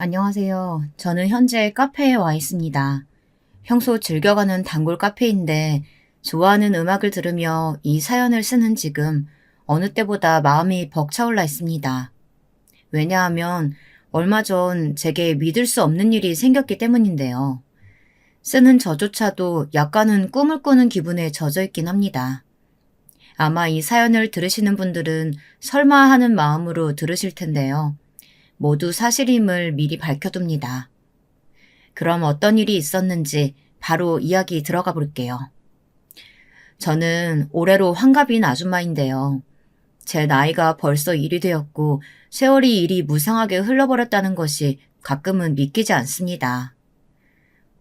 안녕하세요. 저는 현재 카페에 와 있습니다. 평소 즐겨가는 단골 카페인데 좋아하는 음악을 들으며 이 사연을 쓰는 지금 어느 때보다 마음이 벅차올라 있습니다. 왜냐하면 얼마 전 제게 믿을 수 없는 일이 생겼기 때문인데요. 쓰는 저조차도 약간은 꿈을 꾸는 기분에 젖어 있긴 합니다. 아마 이 사연을 들으시는 분들은 설마 하는 마음으로 들으실 텐데요. 모두 사실임을 미리 밝혀둡니다. 그럼 어떤 일이 있었는지 바로 이야기 들어가 볼게요. 저는 올해로 환갑인 아줌마인데요. 제 나이가 벌써 일이 되었고 세월이 이리 무상하게 흘러버렸다는 것이 가끔은 믿기지 않습니다.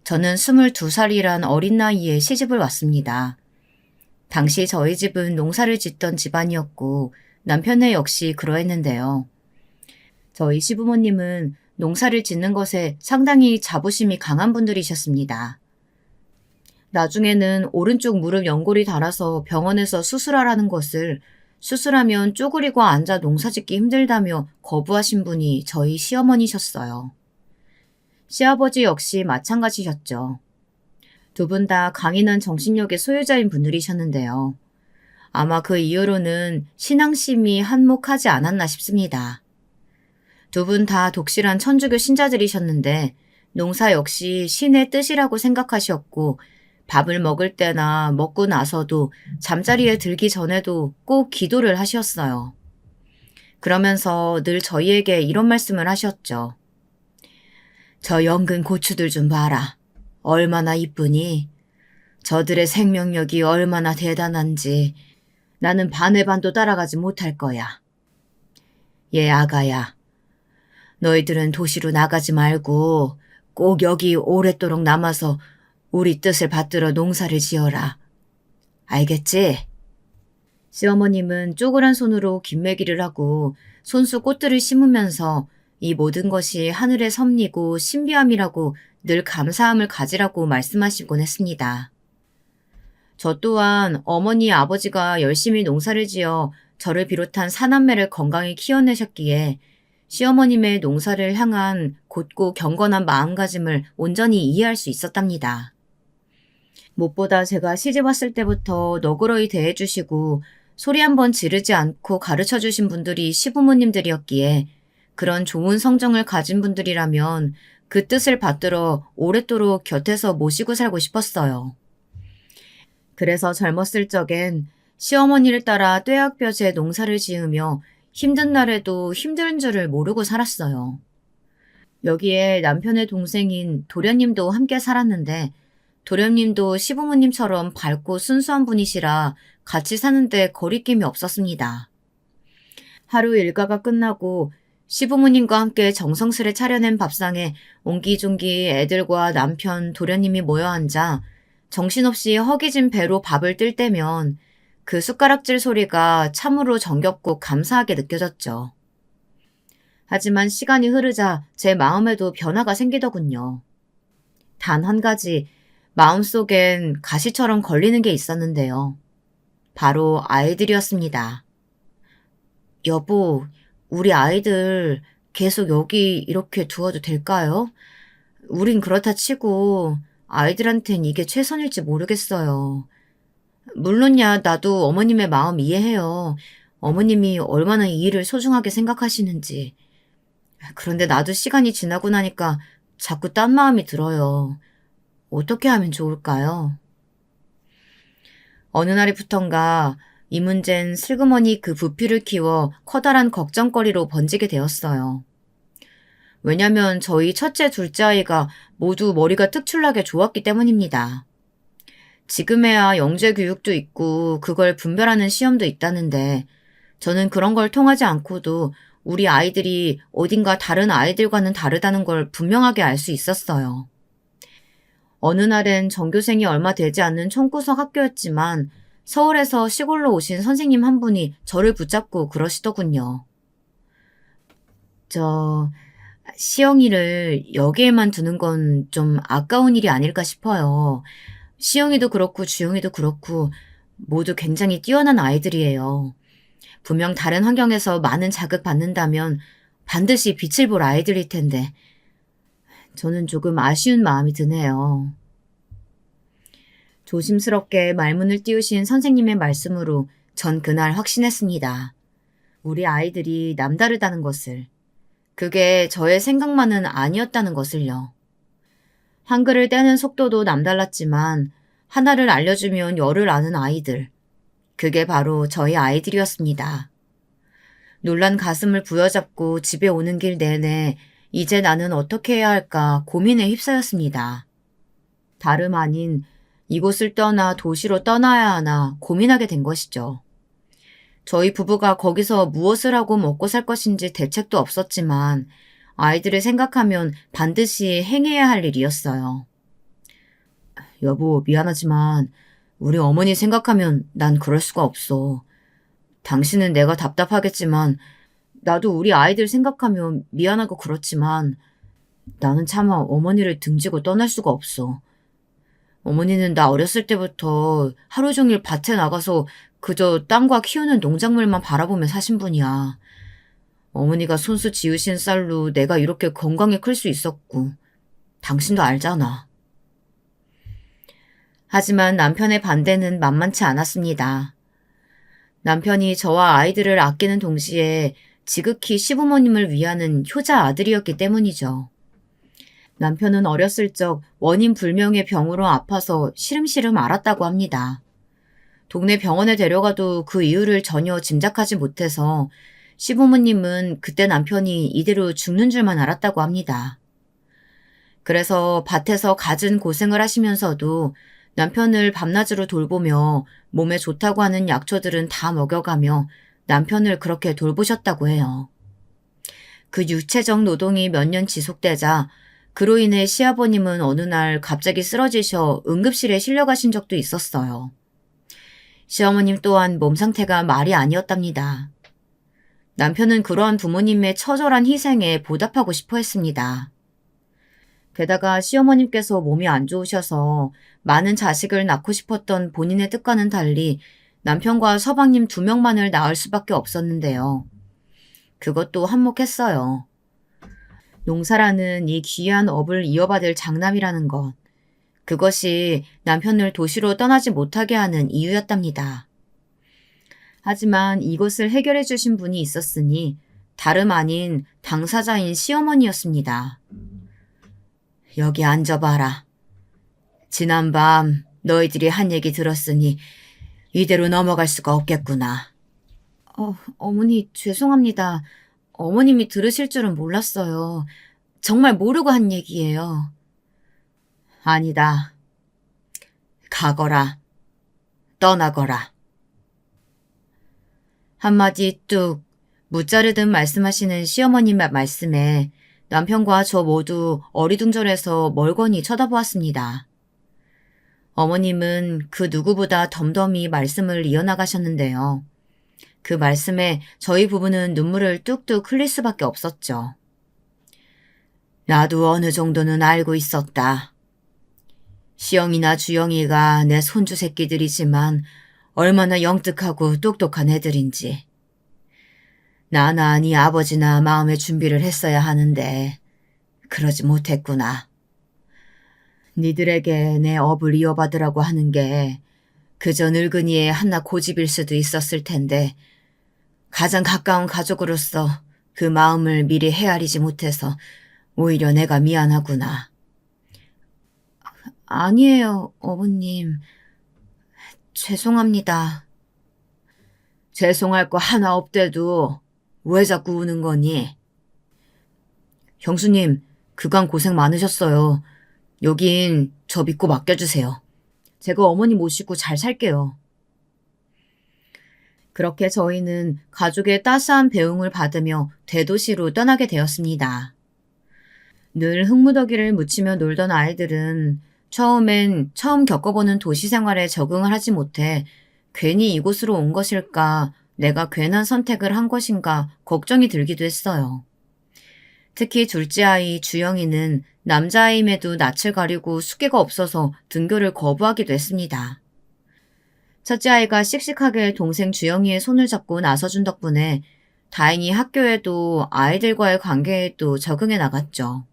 저는 22살이란 어린 나이에 시집을 왔습니다. 당시 저희 집은 농사를 짓던 집안이었고 남편네 역시 그러했는데요. 저희 시부모님은 농사를 짓는 것에 상당히 자부심이 강한 분들이셨습니다. 나중에는 오른쪽 무릎 연골이 닳아서 병원에서 수술하라는 것을 수술하면 쪼그리고 앉아 농사짓기 힘들다며 거부하신 분이 저희 시어머니셨어요. 시아버지 역시 마찬가지셨죠. 두 분 다 강인한 정신력의 소유자인 분들이셨는데요. 아마 그 이후로는 신앙심이 한몫하지 않았나 싶습니다. 두 분 다 독실한 천주교 신자들이셨는데 농사 역시 신의 뜻이라고 생각하셨고 밥을 먹을 때나 먹고 나서도 잠자리에 들기 전에도 꼭 기도를 하셨어요. 그러면서 늘 저희에게 이런 말씀을 하셨죠. 저 연근 고추들 좀 봐라. 얼마나 이쁘니? 저들의 생명력이 얼마나 대단한지 나는 반의 반도 따라가지 못할 거야. 얘 아가야. 너희들은 도시로 나가지 말고 꼭 여기 오랫도록 남아서 우리 뜻을 받들어 농사를 지어라. 알겠지? 시어머님은 쪼그란 손으로 김매기를 하고 손수 꽃들을 심으면서 이 모든 것이 하늘의 섭리고 신비함이라고 늘 감사함을 가지라고 말씀하시곤 했습니다. 저 또한 어머니 아버지가 열심히 농사를 지어 저를 비롯한 사남매를 건강히 키워내셨기에 시어머님의 농사를 향한 곧고 경건한 마음가짐을 온전히 이해할 수 있었답니다. 무엇보다 제가 시집 왔을 때부터 너그러이 대해주시고 소리 한번 지르지 않고 가르쳐주신 분들이 시부모님들이었기에 그런 좋은 성정을 가진 분들이라면 그 뜻을 받들어 오랫도록 곁에서 모시고 살고 싶었어요. 그래서 젊었을 적엔 시어머니를 따라 뙤약볕에 농사를 지으며 힘든 날에도 힘든 줄을 모르고 살았어요. 여기에 남편의 동생인 도련님도 함께 살았는데 도련님도 시부모님처럼 밝고 순수한 분이시라 같이 사는데 거리낌이 없었습니다. 하루 일과가 끝나고 시부모님과 함께 정성스레 차려낸 밥상에 옹기종기 애들과 남편, 도련님이 모여 앉아 정신없이 허기진 배로 밥을 뜰 때면 그 숟가락질 소리가 참으로 정겹고 감사하게 느껴졌죠. 하지만 시간이 흐르자 제 마음에도 변화가 생기더군요. 단 한 가지 마음속엔 가시처럼 걸리는 게 있었는데요. 바로 아이들이었습니다. 여보, 우리 아이들 계속 여기 이렇게 두어도 될까요? 우린 그렇다 치고 아이들한텐 이게 최선일지 모르겠어요. 물론야 나도 어머님의 마음 이해해요. 어머님이 얼마나 이 일을 소중하게 생각하시는지. 그런데 나도 시간이 지나고 나니까 자꾸 딴 마음이 들어요. 어떻게 하면 좋을까요? 어느 날부턴가 이 문제는 슬그머니 그 부피를 키워 커다란 걱정거리로 번지게 되었어요. 왜냐면 저희 첫째, 둘째 아이가 모두 머리가 특출나게 좋았기 때문입니다. 지금에야 영재 교육도 있고 그걸 분별하는 시험도 있다는데 저는 그런 걸 통하지 않고도 우리 아이들이 어딘가 다른 아이들과는 다르다는 걸 분명하게 알 수 있었어요. 어느 날엔 전교생이 얼마 되지 않는 총구석 학교였지만 서울에서 시골로 오신 선생님 한 분이 저를 붙잡고 그러시더군요. 시영이를 여기에만 두는 건 좀 아까운 일이 아닐까 싶어요. 시영이도 그렇고 주영이도 그렇고 모두 굉장히 뛰어난 아이들이에요. 분명 다른 환경에서 많은 자극받는다면 반드시 빛을 볼 아이들일 텐데 저는 조금 아쉬운 마음이 드네요. 조심스럽게 말문을 띄우신 선생님의 말씀으로 전 그날 확신했습니다. 우리 아이들이 남다르다는 것을. 그게 저의 생각만은 아니었다는 것을요. 한글을 떼는 속도도 남달랐지만 하나를 알려주면 열을 아는 아이들. 그게 바로 저희 아이들이었습니다. 놀란 가슴을 부여잡고 집에 오는 길 내내 이제 나는 어떻게 해야 할까 고민에 휩싸였습니다. 다름 아닌 이곳을 떠나 도시로 떠나야 하나 고민하게 된 것이죠. 저희 부부가 거기서 무엇을 하고 먹고 살 것인지 대책도 없었지만 아이들을 생각하면 반드시 행해야 할 일이었어요. 여보, 미안하지만 우리 어머니 생각하면 난 그럴 수가 없어. 당신은 내가 답답하겠지만 나도 우리 아이들 생각하면 미안하고 그렇지만 나는 차마 어머니를 등지고 떠날 수가 없어. 어머니는 나 어렸을 때부터 하루 종일 밭에 나가서 그저 땅과 키우는 농작물만 바라보며 사신 분이야. 어머니가 손수 지으신 쌀로 내가 이렇게 건강히 클 수 있었고 당신도 알잖아. 하지만 남편의 반대는 만만치 않았습니다. 남편이 저와 아이들을 아끼는 동시에 지극히 시부모님을 위하는 효자 아들이었기 때문이죠. 남편은 어렸을 적 원인 불명의 병으로 아파서 시름시름 앓았다고 합니다. 동네 병원에 데려가도 그 이유를 전혀 짐작하지 못해서 시부모님은 그때 남편이 이대로 죽는 줄만 알았다고 합니다. 그래서 밭에서 갖은 고생을 하시면서도 남편을 밤낮으로 돌보며 몸에 좋다고 하는 약초들은 다 먹여가며 남편을 그렇게 돌보셨다고 해요. 그 유체적 노동이 몇 년 지속되자 그로 인해 시아버님은 어느 날 갑자기 쓰러지셔 응급실에 실려가신 적도 있었어요. 시어머님 또한 몸 상태가 말이 아니었답니다. 남편은 그러한 부모님의 처절한 희생에 보답하고 싶어 했습니다. 게다가 시어머님께서 몸이 안 좋으셔서 많은 자식을 낳고 싶었던 본인의 뜻과는 달리 남편과 서방님 2명만을 낳을 수밖에 없었는데요. 그것도 한몫했어요. 농사라는 이 귀한 업을 이어받을 장남이라는 것. 그것이 남편을 도시로 떠나지 못하게 하는 이유였답니다. 하지만 이것을 해결해 주신 분이 있었으니 다름 아닌 당사자인 시어머니였습니다. 여기 앉아봐라. 지난밤 너희들이 한 얘기 들었으니 이대로 넘어갈 수가 없겠구나. 어머니 죄송합니다. 어머님이 들으실 줄은 몰랐어요. 정말 모르고 한 얘기예요. 아니다. 가거라. 떠나거라. 한마디 뚝 무자르듯 말씀하시는 시어머님의 말씀에 남편과 저 모두 어리둥절해서 멀거니 쳐다보았습니다. 어머님은 그 누구보다 덤덤히 말씀을 이어나가셨는데요. 그 말씀에 저희 부부는 눈물을 뚝뚝 흘릴 수밖에 없었죠. 나도 어느 정도는 알고 있었다. 시영이나 주영이가 내 손주 새끼들이지만 얼마나 영특하고 똑똑한 애들인지. 나나 네 아버지나 마음의 준비를 했어야 하는데 그러지 못했구나. 니들에게 내 업을 이어받으라고 하는 게 그저 늙은이의 한낱 고집일 수도 있었을 텐데 가장 가까운 가족으로서 그 마음을 미리 헤아리지 못해서 오히려 내가 미안하구나. 아니에요, 어머님. 죄송합니다. 죄송할 거 하나 없대도 왜 자꾸 우는 거니? 형수님, 그간 고생 많으셨어요. 여긴 저 믿고 맡겨주세요. 제가 어머니 모시고 잘 살게요. 그렇게 저희는 가족의 따스한 배웅을 받으며 대도시로 떠나게 되었습니다. 늘 흙무더기를 묻히며 놀던 아이들은 처음엔 처음 겪어보는 도시 생활에 적응을 하지 못해 괜히 이곳으로 온 것일까, 내가 괜한 선택을 한 것인가 걱정이 들기도 했어요. 특히 둘째 아이 주영이는 남자아이임에도 낯을 가리고 숫기가 없어서 등교를 거부하기도 했습니다. 첫째 아이가 씩씩하게 동생 주영이의 손을 잡고 나서준 덕분에 다행히 학교에도 아이들과의 관계에도 적응해 나갔죠.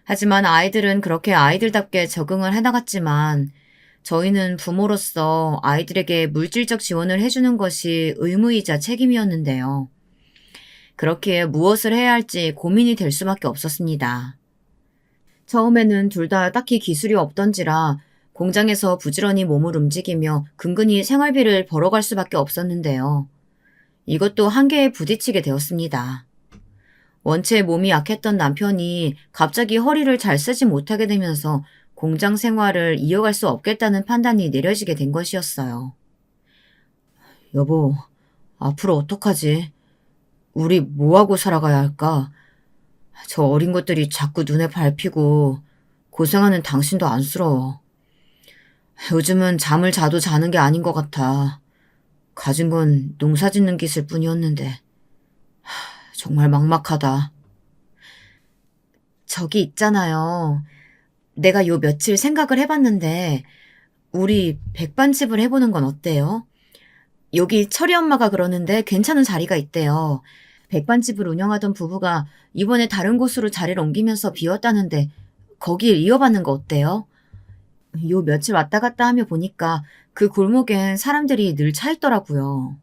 하지만 아이들은 그렇게 아이들답게 적응을 해나갔지만 저희는 부모로서 아이들에게 물질적 지원을 해주는 것이 의무이자 책임이었는데요. 그렇기에 무엇을 해야 할지 고민이 될 수밖에 없었습니다. 처음에는 둘 다 딱히 기술이 없던지라 공장에서 부지런히 몸을 움직이며 근근히 생활비를 벌어갈 수밖에 없었는데요. 이것도 한계에 부딪히게 되었습니다. 원체 몸이 약했던 남편이 갑자기 허리를 잘 쓰지 못하게 되면서 공장 생활을 이어갈 수 없겠다는 판단이 내려지게 된 것이었어요. 여보, 앞으로 어떡하지? 우리 뭐하고 살아가야 할까? 저 어린 것들이 자꾸 눈에 밟히고 고생하는 당신도 안쓰러워. 요즘은 잠을 자도 자는 게 아닌 것 같아. 가진 건 농사 짓는 기술 뿐이었는데. 정말 막막하다. 저기 있잖아요. 내가 요 며칠 생각을 해봤는데 우리 백반집을 해보는 건 어때요? 여기 철이 엄마가 그러는데 괜찮은 자리가 있대요. 백반집을 운영하던 부부가 이번에 다른 곳으로 자리를 옮기면서 비웠다는데 거길 이어받는 거 어때요? 요 며칠 왔다 갔다 하며 보니까 그 골목엔 사람들이 늘 차 있더라고요.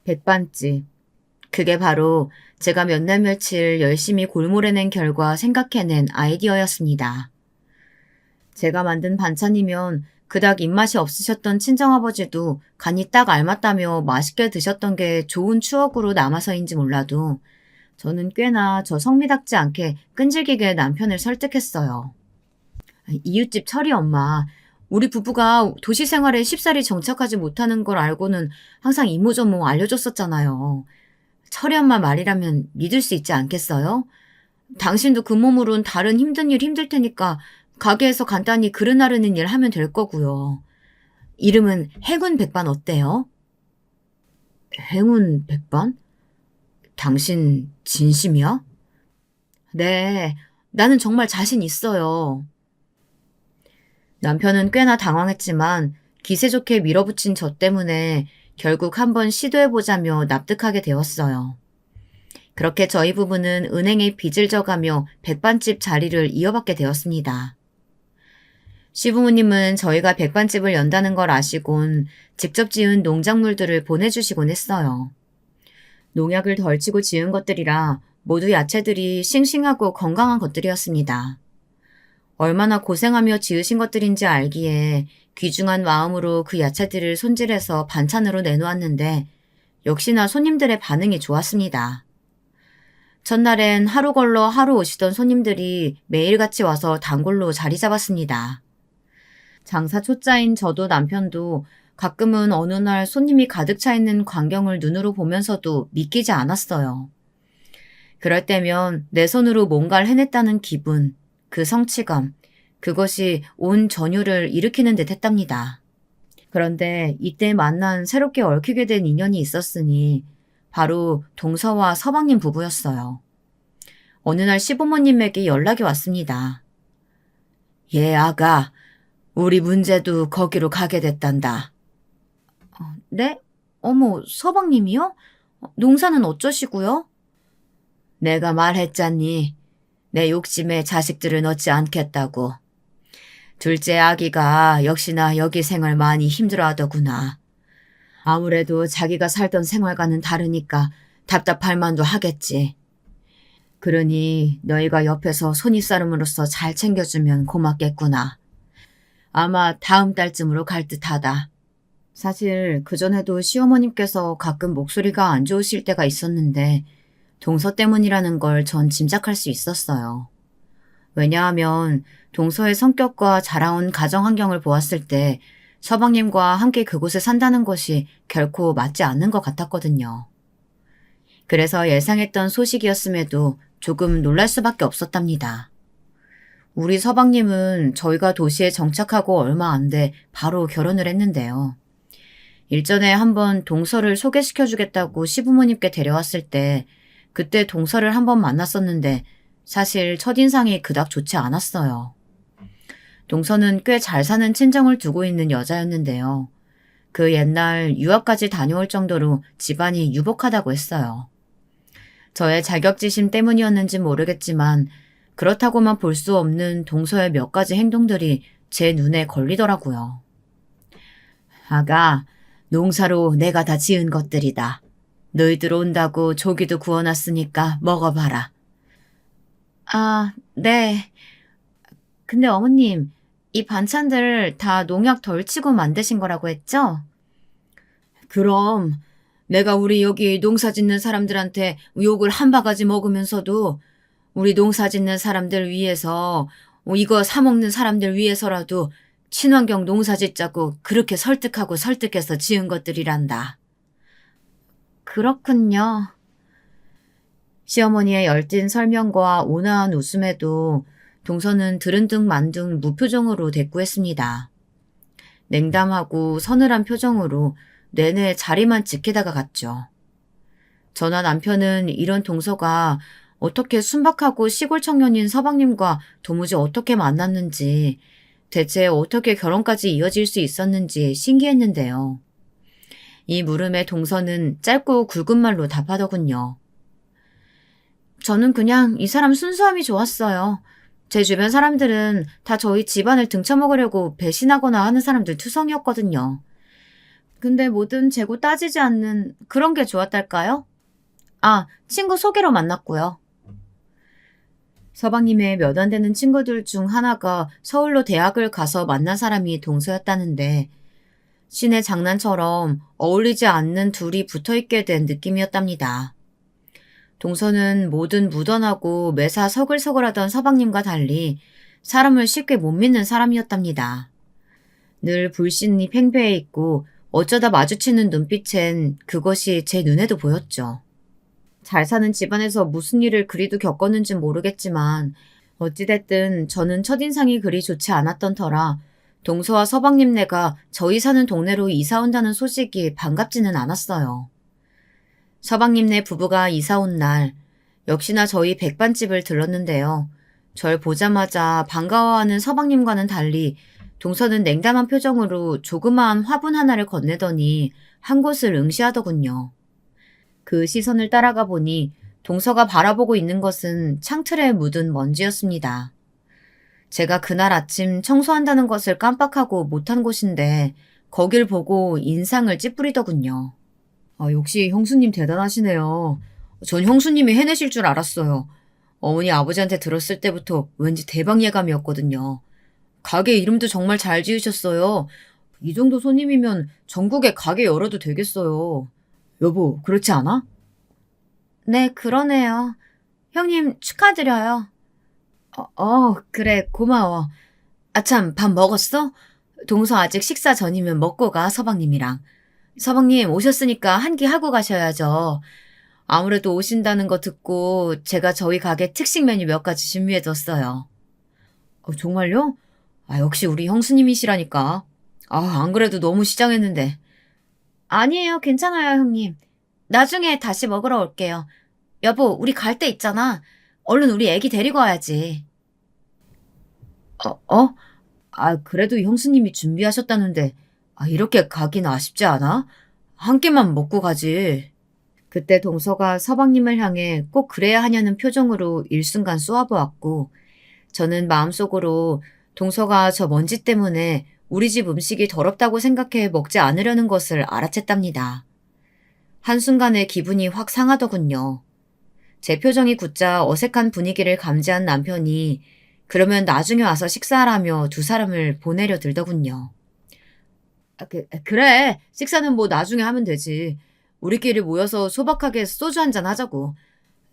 백반집. 그게 바로 제가 몇 날 며칠 열심히 골몰해낸 결과 생각해낸 아이디어였습니다. 제가 만든 반찬이면 그닥 입맛이 없으셨던 친정아버지도 간이 딱 알맞다며 맛있게 드셨던 게 좋은 추억으로 남아서인지 몰라도 저는 꽤나 저 성미답지 않게 끈질기게 남편을 설득했어요. 이웃집 철이 엄마, 우리 부부가 도시 생활에 쉽사리 정착하지 못하는 걸 알고는 항상 이모저모 알려줬었잖아요. 철이 엄마 말이라면 믿을 수 있지 않겠어요? 당신도 그 몸으론 다른 힘든 일 힘들 테니까 가게에서 간단히 그릇 나르는 일 하면 될 거고요. 이름은 행운 백반 어때요? 행운 백반? 당신 진심이야? 네, 나는 정말 자신 있어요. 남편은 꽤나 당황했지만 기세 좋게 밀어붙인 저 때문에 결국 한번 시도해보자며 납득하게 되었어요. 그렇게 저희 부부는 은행에 빚을 져가며 백반집 자리를 이어받게 되었습니다. 시부모님은 저희가 백반집을 연다는 걸 아시곤 직접 지은 농작물들을 보내주시곤 했어요. 농약을 덜 치고 지은 것들이라 모두 야채들이 싱싱하고 건강한 것들이었습니다. 얼마나 고생하며 지으신 것들인지 알기에 귀중한 마음으로 그 야채들을 손질해서 반찬으로 내놓았는데 역시나 손님들의 반응이 좋았습니다. 첫날엔 하루 걸러 하루 오시던 손님들이 매일같이 와서 단골로 자리 잡았습니다. 장사 초짜인 저도 남편도 가끔은 어느 날 손님이 가득 차 있는 광경을 눈으로 보면서도 믿기지 않았어요. 그럴 때면 내 손으로 뭔가를 해냈다는 기분, 그 성취감, 그것이 온 전율을 일으키는 듯 했답니다. 그런데 이때 만난 새롭게 얽히게 된 인연이 있었으니 바로 동서와 서방님 부부였어요. 어느 날 시부모님에게 연락이 왔습니다. 예, 아가, 우리 문제도 거기로 가게 됐단다. 네? 어머, 서방님이요? 농사는 어쩌시고요? 내가 말했잖니. 내 욕심에 자식들을 넣지 않겠다고. 둘째 아기가 역시나 여기 생활 많이 힘들어하더구나. 아무래도 자기가 살던 생활과는 다르니까 답답할 만도 하겠지. 그러니 너희가 옆에서 손윗사람으로서 잘 챙겨주면 고맙겠구나. 아마 다음 달쯤으로 갈 듯하다. 사실 그전에도 시어머님께서 가끔 목소리가 안 좋으실 때가 있었는데 동서 때문이라는 걸 전 짐작할 수 있었어요. 왜냐하면 동서의 성격과 자라온 가정 환경을 보았을 때 서방님과 함께 그곳에 산다는 것이 결코 맞지 않는 것 같았거든요. 그래서 예상했던 소식이었음에도 조금 놀랄 수밖에 없었답니다. 우리 서방님은 저희가 도시에 정착하고 얼마 안 돼 바로 결혼을 했는데요. 일전에 한번 동서를 소개시켜주겠다고 시부모님께 데려왔을 때 그때 동서를 한번 만났었는데 사실 첫인상이 그닥 좋지 않았어요. 동서는 꽤 잘 사는 친정을 두고 있는 여자였는데요. 그 옛날 유학까지 다녀올 정도로 집안이 유복하다고 했어요. 저의 자격지심 때문이었는지 모르겠지만 그렇다고만 볼 수 없는 동서의 몇 가지 행동들이 제 눈에 걸리더라고요. 아가, 농사로 내가 다 지은 것들이다. 너희들 온다고 조기도 구워놨으니까 먹어봐라. 아, 네. 근데 어머님, 이 반찬들 다 농약 덜 치고 만드신 거라고 했죠? 그럼 내가 우리 여기 농사 짓는 사람들한테 욕을 한 바가지 먹으면서도 우리 농사 짓는 사람들 위해서 이거 사 먹는 사람들 위해서라도 친환경 농사 짓자고 그렇게 설득하고 설득해서 지은 것들이란다. 그렇군요. 시어머니의 열띤 설명과 온화한 웃음에도 동서는 들은 듯 만 듯 무표정으로 대꾸했습니다. 냉담하고 서늘한 표정으로 내내 자리만 지키다가 갔죠. 저나 남편은 이런 동서가 어떻게 순박하고 시골 청년인 서방님과 도무지 어떻게 만났는지, 대체 어떻게 결혼까지 이어질 수 있었는지 신기했는데요. 이 물음에 동서는 짧고 굵은 말로 답하더군요. 저는 그냥 이 사람 순수함이 좋았어요. 제 주변 사람들은 다 저희 집안을 등쳐먹으려고 배신하거나 하는 사람들 투성이었거든요. 근데 뭐든 재고 따지지 않는 그런 게 좋았달까요? 아, 친구 소개로 만났고요. 서방님의 몇 안 되는 친구들 중 하나가 서울로 대학을 가서 만난 사람이 동서였다는데 신의 장난처럼 어울리지 않는 둘이 붙어있게 된 느낌이었답니다. 동서는 뭐든 묻어나고 매사 서글서글하던 서방님과 달리 사람을 쉽게 못 믿는 사람이었답니다. 늘 불신이 팽배해 있고 어쩌다 마주치는 눈빛엔 그것이 제 눈에도 보였죠. 잘 사는 집안에서 무슨 일을 그리도 겪었는진 모르겠지만 어찌됐든 저는 첫인상이 그리 좋지 않았던 터라 동서와 서방님네가 저희 사는 동네로 이사 온다는 소식이 반갑지는 않았어요. 서방님네 부부가 이사 온 날 역시나 저희 백반집을 들렀는데요. 절 보자마자 반가워하는 서방님과는 달리 동서는 냉담한 표정으로 조그마한 화분 하나를 건네더니 한 곳을 응시하더군요. 그 시선을 따라가 보니 동서가 바라보고 있는 것은 창틀에 묻은 먼지였습니다. 제가 그날 아침 청소한다는 것을 깜빡하고 못한 곳인데 거길 보고 인상을 찌푸리더군요. 역시 형수님 대단하시네요. 전 형수님이 해내실 줄 알았어요. 어머니 아버지한테 들었을 때부터 왠지 대박 예감이었거든요. 가게 이름도 정말 잘 지으셨어요. 이 정도 손님이면 전국에 가게 열어도 되겠어요. 여보, 그렇지 않아? 네, 그러네요. 형님 축하드려요. 그래, 고마워. 아참, 밥 먹었어? 동서 아직 식사 전이면 먹고 가, 서방님이랑. 서방님 오셨으니까 한 끼 하고 가셔야죠. 아무래도 오신다는 거 듣고 제가 저희 가게 특식 메뉴 몇 가지 준비해뒀어요. 정말요? 역시 우리 형수님이시라니까. 안 그래도 너무 시장했는데. 아니에요, 괜찮아요, 형님. 나중에 다시 먹으러 올게요. 여보, 우리 갈 때 있잖아. 얼른 우리 애기 데리고 와야지. 그래도 형수님이 준비하셨다는데, 이렇게 가긴 아쉽지 않아? 한 끼만 먹고 가지. 그때 동서가 서방님을 향해 꼭 그래야 하냐는 표정으로 일순간 쏘아보았고, 저는 마음속으로 동서가 저 먼지 때문에 우리 집 음식이 더럽다고 생각해 먹지 않으려는 것을 알아챘답니다. 한순간에 기분이 확 상하더군요. 제 표정이 굳자 어색한 분위기를 감지한 남편이 그러면 나중에 와서 식사하라며 두 사람을 보내려 들더군요. 그래. 식사는 뭐 나중에 하면 되지. 우리끼리 모여서 소박하게 소주 한잔 하자고.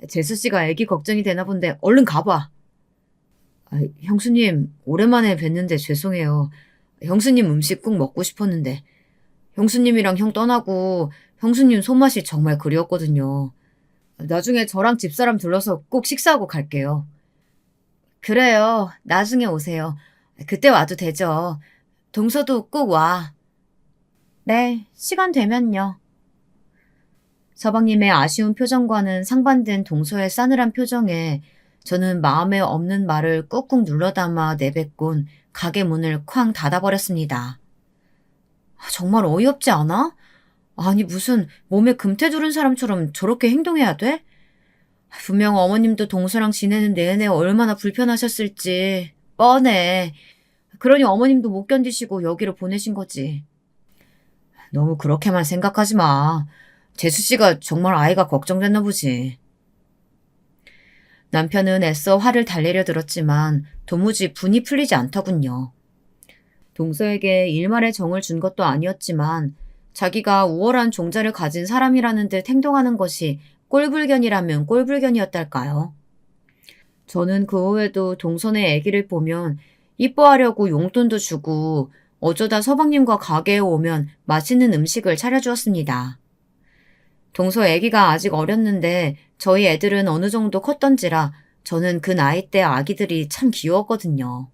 재수 씨가 애기 걱정이 되나 본데 얼른 가봐. 형수님, 오랜만에 뵀는데 죄송해요. 형수님 음식 꼭 먹고 싶었는데. 형수님이랑 형 떠나고 형수님 손맛이 정말 그리웠거든요. 나중에 저랑 집사람 들러서 꼭 식사하고 갈게요. 그래요. 나중에 오세요. 그때 와도 되죠. 동서도 꼭 와. 네, 시간 되면요. 서방님의 아쉬운 표정과는 상반된 동서의 싸늘한 표정에 저는 마음에 없는 말을 꾹꾹 눌러담아 내뱉곤 가게 문을 쾅 닫아버렸습니다. 정말 어이없지 않아? 아니 무슨 몸에 금태 두른 사람처럼 저렇게 행동해야 돼? 분명 어머님도 동서랑 지내는 내내 얼마나 불편하셨을지 뻔해. 그러니 어머님도 못 견디시고 여기로 보내신 거지. 너무 그렇게만 생각하지 마. 재수 씨가 정말 아이가 걱정됐나 보지. 남편은 애써 화를 달래려 들었지만 도무지 분이 풀리지 않더군요. 동서에게 일말의 정을 준 것도 아니었지만 자기가 우월한 종자를 가진 사람이라는 듯 행동하는 것이 꼴불견이라면 꼴불견이었달까요? 저는 그 후에도 동선의 아기를 보면 이뻐하려고 용돈도 주고 어쩌다 서방님과 가게에 오면 맛있는 음식을 차려주었습니다. 동서 아기가 아직 어렸는데 저희 애들은 어느 정도 컸던지라 저는 그 나이 때 아기들이 참 귀여웠거든요.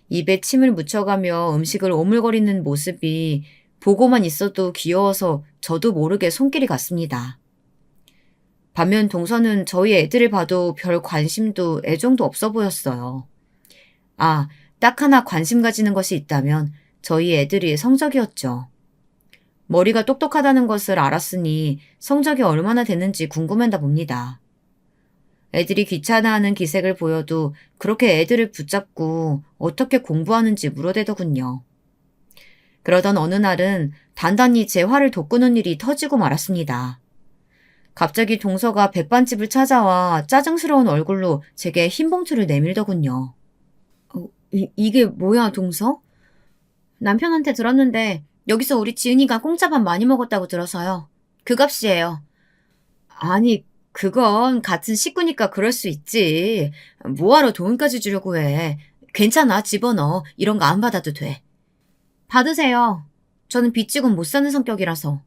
입에 침을 묻혀가며 음식을 오물거리는 모습이 보고만 있어도 귀여워서 저도 모르게 손길이 갔습니다. 반면 동서는 저희 애들을 봐도 별 관심도 애정도 없어 보였어요. 아, 딱 하나 관심 가지는 것이 있다면 저희 애들이 성적이었죠. 머리가 똑똑하다는 것을 알았으니 성적이 얼마나 되는지 궁금했나 봅니다. 애들이 귀찮아하는 기색을 보여도 그렇게 애들을 붙잡고 어떻게 공부하는지 물어대더군요. 그러던 어느 날은 단단히 제 화를 돋구는 일이 터지고 말았습니다. 갑자기 동서가 백반집을 찾아와 짜증스러운 얼굴로 제게 흰 봉투를 내밀더군요. 이게 뭐야, 동서? 남편한테 들었는데 여기서 우리 지은이가 공짜밥 많이 먹었다고 들어서요. 그 값이에요. 아니, 그건 같은 식구니까 그럴 수 있지. 뭐하러 돈까지 주려고 해. 괜찮아, 집어넣어. 이런 거 안 받아도 돼. 받으세요. 저는 빚지곤 못 사는 성격이라서.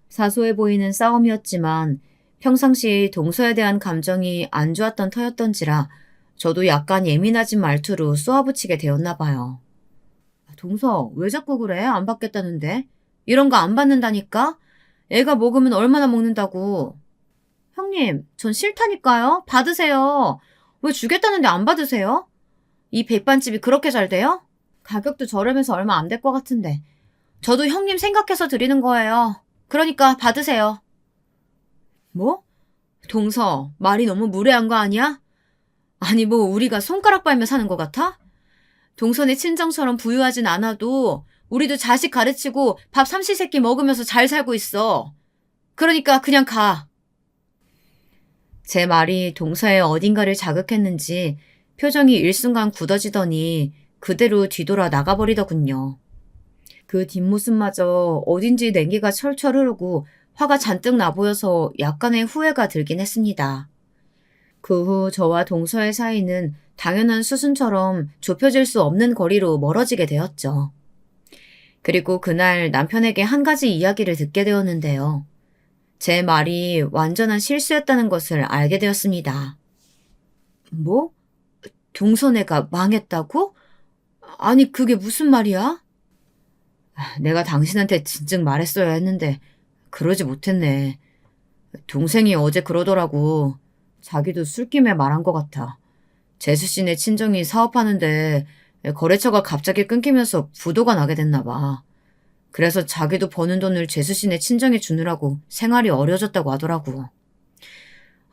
사소해 보이는 싸움이었지만 평상시 동서에 대한 감정이 안 좋았던 터였던지라 저도 약간 예민해진 말투로 쏘아붙이게 되었나 봐요. 동서, 왜 자꾸 그래? 안 받겠다는데? 이런 거 안 받는다니까? 애가 먹으면 얼마나 먹는다고. 형님, 전 싫다니까요. 받으세요. 왜 주겠다는데 안 받으세요? 이 백반집이 그렇게 잘 돼요? 가격도 저렴해서 얼마 안 될 것 같은데. 저도 형님 생각해서 드리는 거예요. 그러니까 받으세요. 뭐? 동서, 말이 너무 무례한 거 아니야? 아니 뭐 우리가 손가락 빨며 사는 것 같아? 동선의 친정처럼 부유하진 않아도 우리도 자식 가르치고 밥 삼시세끼 먹으면서 잘 살고 있어. 그러니까 그냥 가. 제 말이 동서의 어딘가를 자극했는지 표정이 일순간 굳어지더니 그대로 뒤돌아 나가버리더군요. 그 뒷모습마저 어딘지 냉기가 철철 흐르고 화가 잔뜩 나보여서 약간의 후회가 들긴 했습니다. 그 후 저와 동서의 사이는 당연한 수순처럼 좁혀질 수 없는 거리로 멀어지게 되었죠. 그리고 그날 남편에게 한 가지 이야기를 듣게 되었는데요. 제 말이 완전한 실수였다는 것을 알게 되었습니다. 뭐? 동서네가 망했다고? 아니 그게 무슨 말이야? 내가 당신한테 진즉 말했어야 했는데 그러지 못했네. 동생이 어제 그러더라고. 자기도 술김에 말한 것 같아. 재수 씨네 친정이 사업하는데 거래처가 갑자기 끊기면서 부도가 나게 됐나 봐. 그래서 자기도 버는 돈을 재수 씨네 친정에 주느라고 생활이 어려졌다고 하더라고.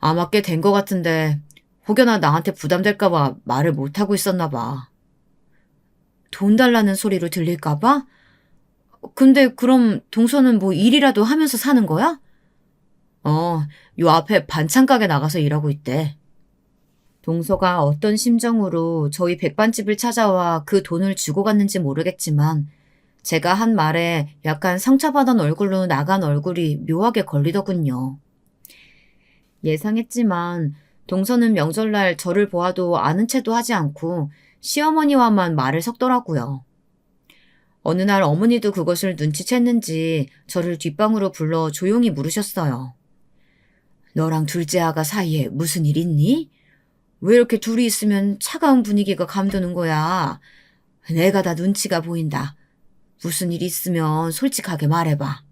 아마 꽤 된 것 같은데 혹여나 나한테 부담될까 봐 말을 못하고 있었나 봐. 돈 달라는 소리로 들릴까 봐? 근데 그럼 동서는 뭐 일이라도 하면서 사는 거야? 요 앞에 반찬 가게 나가서 일하고 있대. 동서가 어떤 심정으로 저희 백반집을 찾아와 그 돈을 주고 갔는지 모르겠지만 제가 한 말에 약간 상처받은 얼굴로 나간 얼굴이 묘하게 걸리더군요. 예상했지만 동서는 명절날 저를 보아도 아는 체도 하지 않고 시어머니와만 말을 섞더라고요. 어느 날 어머니도 그것을 눈치챘는지 저를 뒷방으로 불러 조용히 물으셨어요. 너랑 둘째 아가 사이에 무슨 일 있니? 왜 이렇게 둘이 있으면 차가운 분위기가 감도는 거야? 내가 다 눈치가 보인다. 무슨 일 있으면 솔직하게 말해봐.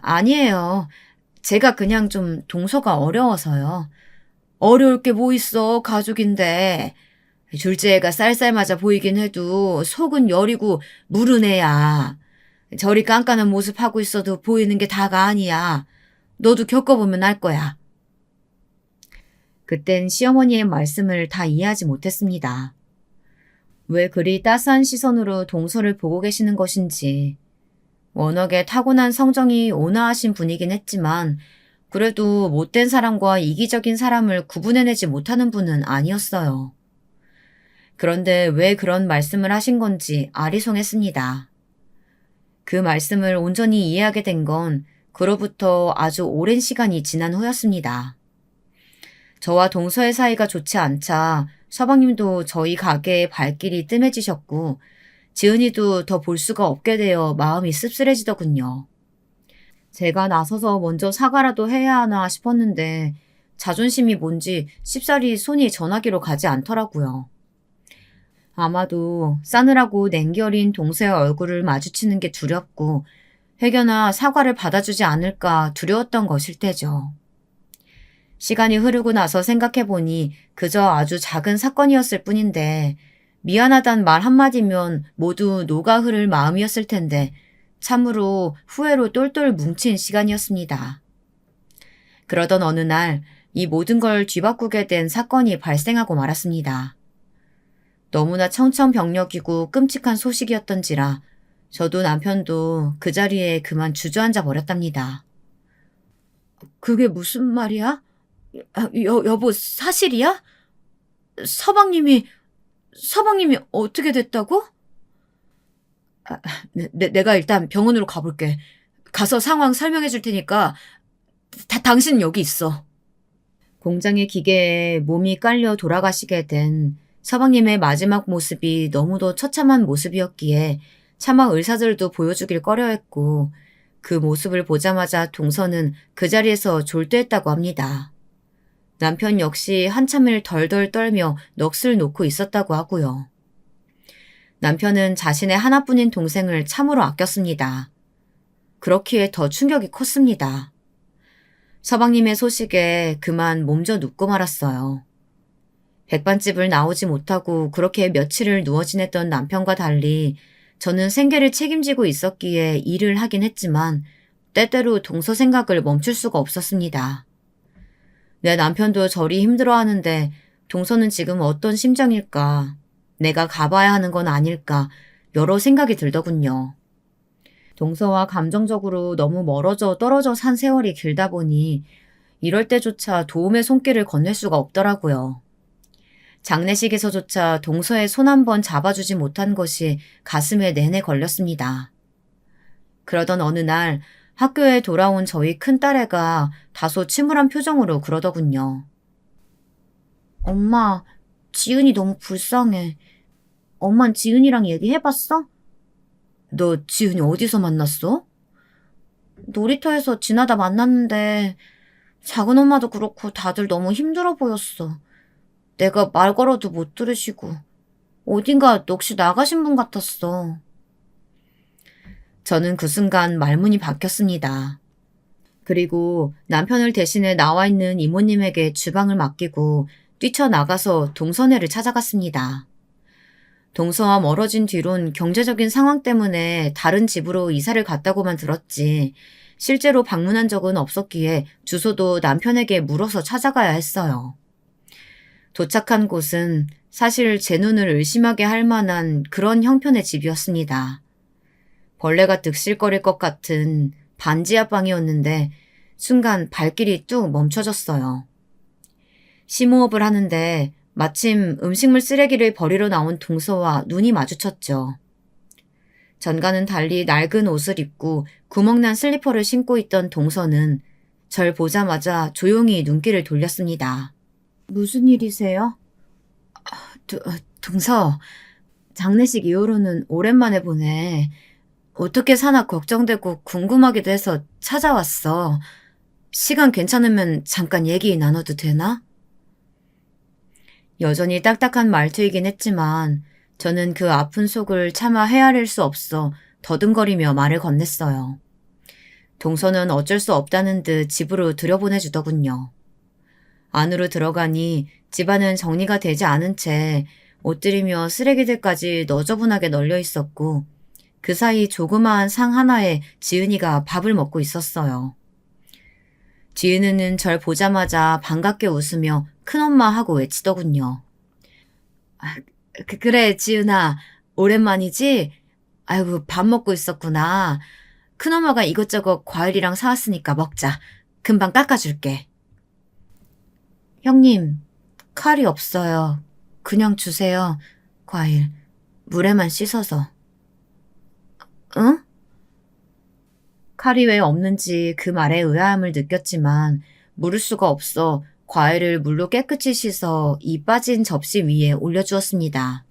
아니에요. 제가 그냥 좀 동서가 어려워서요. 어려울 게 뭐 있어, 가족인데. 둘째 애가 쌀쌀맞아 보이긴 해도 속은 여리고 무른 애야. 저리 깐깐한 모습 하고 있어도 보이는 게 다가 아니야. 너도 겪어보면 알 거야. 그땐 시어머니의 말씀을 다 이해하지 못했습니다. 왜 그리 따스한 시선으로 동서를 보고 계시는 것인지. 워낙에 타고난 성정이 온화하신 분이긴 했지만 그래도 못된 사람과 이기적인 사람을 구분해내지 못하는 분은 아니었어요. 그런데 왜 그런 말씀을 하신 건지 아리송했습니다. 그 말씀을 온전히 이해하게 된 건 그로부터 아주 오랜 시간이 지난 후였습니다. 저와 동서의 사이가 좋지 않자 서방님도 저희 가게의 발길이 뜸해지셨고 지은이도 더 볼 수가 없게 되어 마음이 씁쓸해지더군요. 제가 나서서 먼저 사과라도 해야 하나 싶었는데 자존심이 뭔지 쉽사리 손이 전화기로 가지 않더라고요. 아마도 싸늘하고 냉기 어린 동서의 얼굴을 마주치는 게 두렵고 회견아 사과를 받아주지 않을까 두려웠던 것일 테죠. 시간이 흐르고 나서 생각해보니 그저 아주 작은 사건이었을 뿐인데 미안하단 말 한마디면 모두 녹아 흐를 마음이었을 텐데 참으로 후회로 똘똘 뭉친 시간이었습니다. 그러던 어느 날 이 모든 걸 뒤바꾸게 된 사건이 발생하고 말았습니다. 너무나 청천벽력이고 끔찍한 소식이었던지라 저도 남편도 그 자리에 그만 주저앉아 버렸답니다. 그게 무슨 말이야? 여보, 사실이야? 서방님이 어떻게 됐다고? 내가 일단 병원으로 가볼게. 가서 상황 설명해 줄 테니까 당신은 여기 있어. 공장의 기계에 몸이 깔려 돌아가시게 된 서방님의 마지막 모습이 너무도 처참한 모습이었기에 차마 의사들도 보여주길 꺼려했고 그 모습을 보자마자 동서는 그 자리에서 졸도했다고 합니다. 남편 역시 한참을 덜덜 떨며 넋을 놓고 있었다고 하고요. 남편은 자신의 하나뿐인 동생을 참으로 아꼈습니다. 그렇기에 더 충격이 컸습니다. 서방님의 소식에 그만 몸져 눕고 말았어요. 백반집을 나오지 못하고 그렇게 며칠을 누워 지냈던 남편과 달리 저는 생계를 책임지고 있었기에 일을 하긴 했지만 때때로 동서 생각을 멈출 수가 없었습니다. 내 남편도 저리 힘들어하는데 동서는 지금 어떤 심정일까? 내가 가봐야 하는 건 아닐까? 여러 생각이 들더군요. 동서와 감정적으로 너무 멀어져 떨어져 산 세월이 길다 보니 이럴 때조차 도움의 손길을 건넬 수가 없더라고요. 장례식에서조차 동서의 손 한 번 잡아주지 못한 것이 가슴에 내내 걸렸습니다. 그러던 어느 날 학교에 돌아온 저희 큰딸애가 다소 침울한 표정으로 그러더군요. 엄마, 지은이 너무 불쌍해. 엄만 지은이랑 얘기해봤어? 너 지은이 어디서 만났어? 놀이터에서 지나다 만났는데 작은 엄마도 그렇고 다들 너무 힘들어 보였어. 내가 말 걸어도 못 들으시고 어딘가 넋이 나가신 분 같았어. 저는 그 순간 말문이 박혔습니다. 그리고 남편을 대신해 나와 있는 이모님에게 주방을 맡기고 뛰쳐나가서 동서네를 찾아갔습니다. 동서와 멀어진 뒤론 경제적인 상황 때문에 다른 집으로 이사를 갔다고만 들었지 실제로 방문한 적은 없었기에 주소도 남편에게 물어서 찾아가야 했어요. 도착한 곳은 사실 제 눈을 의심하게 할 만한 그런 형편의 집이었습니다. 벌레가 득실거릴 것 같은 반지하 방이었는데 순간 발길이 뚝 멈춰졌어요. 심호흡을 하는데 마침 음식물 쓰레기를 버리러 나온 동서와 눈이 마주쳤죠. 전과는 달리 낡은 옷을 입고 구멍난 슬리퍼를 신고 있던 동서는 절 보자마자 조용히 눈길을 돌렸습니다. 무슨 일이세요? 동서, 장례식 이후로는 오랜만에 보네. 어떻게 사나 걱정되고 궁금하기도 해서 찾아왔어. 시간 괜찮으면 잠깐 얘기 나눠도 되나? 여전히 딱딱한 말투이긴 했지만 저는 그 아픈 속을 차마 헤아릴 수 없어 더듬거리며 말을 건넸어요. 동서는 어쩔 수 없다는 듯 집으로 들여보내주더군요. 안으로 들어가니 집안은 정리가 되지 않은 채 옷들이며 쓰레기들까지 너저분하게 널려 있었고 그 사이 조그마한 상 하나에 지은이가 밥을 먹고 있었어요. 지은이는 절 보자마자 반갑게 웃으며 큰엄마 하고 외치더군요. 아, 그래, 지은아. 오랜만이지? 아이고, 밥 먹고 있었구나. 큰엄마가 이것저것 과일이랑 사왔으니까 먹자. 금방 깎아줄게. 형님, 칼이 없어요. 그냥 주세요. 과일. 물에만 씻어서. 응? 칼이 왜 없는지 그 말에 의아함을 느꼈지만 물을 수가 없어 과일을 물로 깨끗이 씻어 이 빠진 접시 위에 올려주었습니다.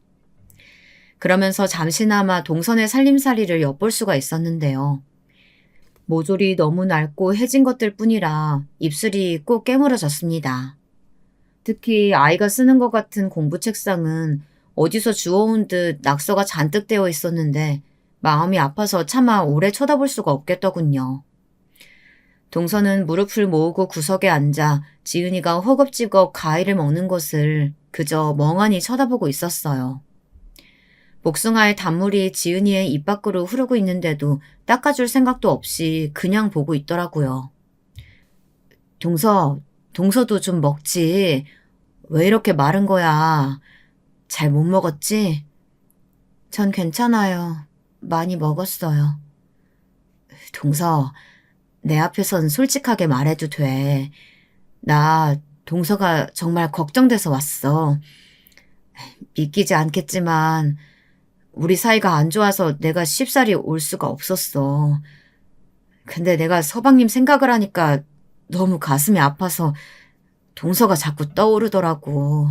그러면서 잠시나마 동선의 살림살이를 엿볼 수가 있었는데요. 모조리 너무 낡고 해진 것들 뿐이라 입술이 꼭 깨물어졌습니다. 특히 아이가 쓰는 것 같은 공부 책상은 어디서 주워온 듯 낙서가 잔뜩 되어 있었는데 마음이 아파서 차마 오래 쳐다볼 수가 없겠더군요. 동서는 무릎을 모으고 구석에 앉아 지은이가 허겁지겁 과일을 먹는 것을 그저 멍하니 쳐다보고 있었어요. 복숭아의 단물이 지은이의 입 밖으로 흐르고 있는데도 닦아줄 생각도 없이 그냥 보고 있더라고요. 동서도 좀 먹지. 왜 이렇게 마른 거야? 잘 못 먹었지? 전 괜찮아요. 많이 먹었어요. 동서, 내 앞에선 솔직하게 말해도 돼. 나 동서가 정말 걱정돼서 왔어. 믿기지 않겠지만 우리 사이가 안 좋아서 내가 쉽사리 올 수가 없었어. 근데 내가 서방님 생각을 하니까 너무 가슴이 아파서 동서가 자꾸 떠오르더라고.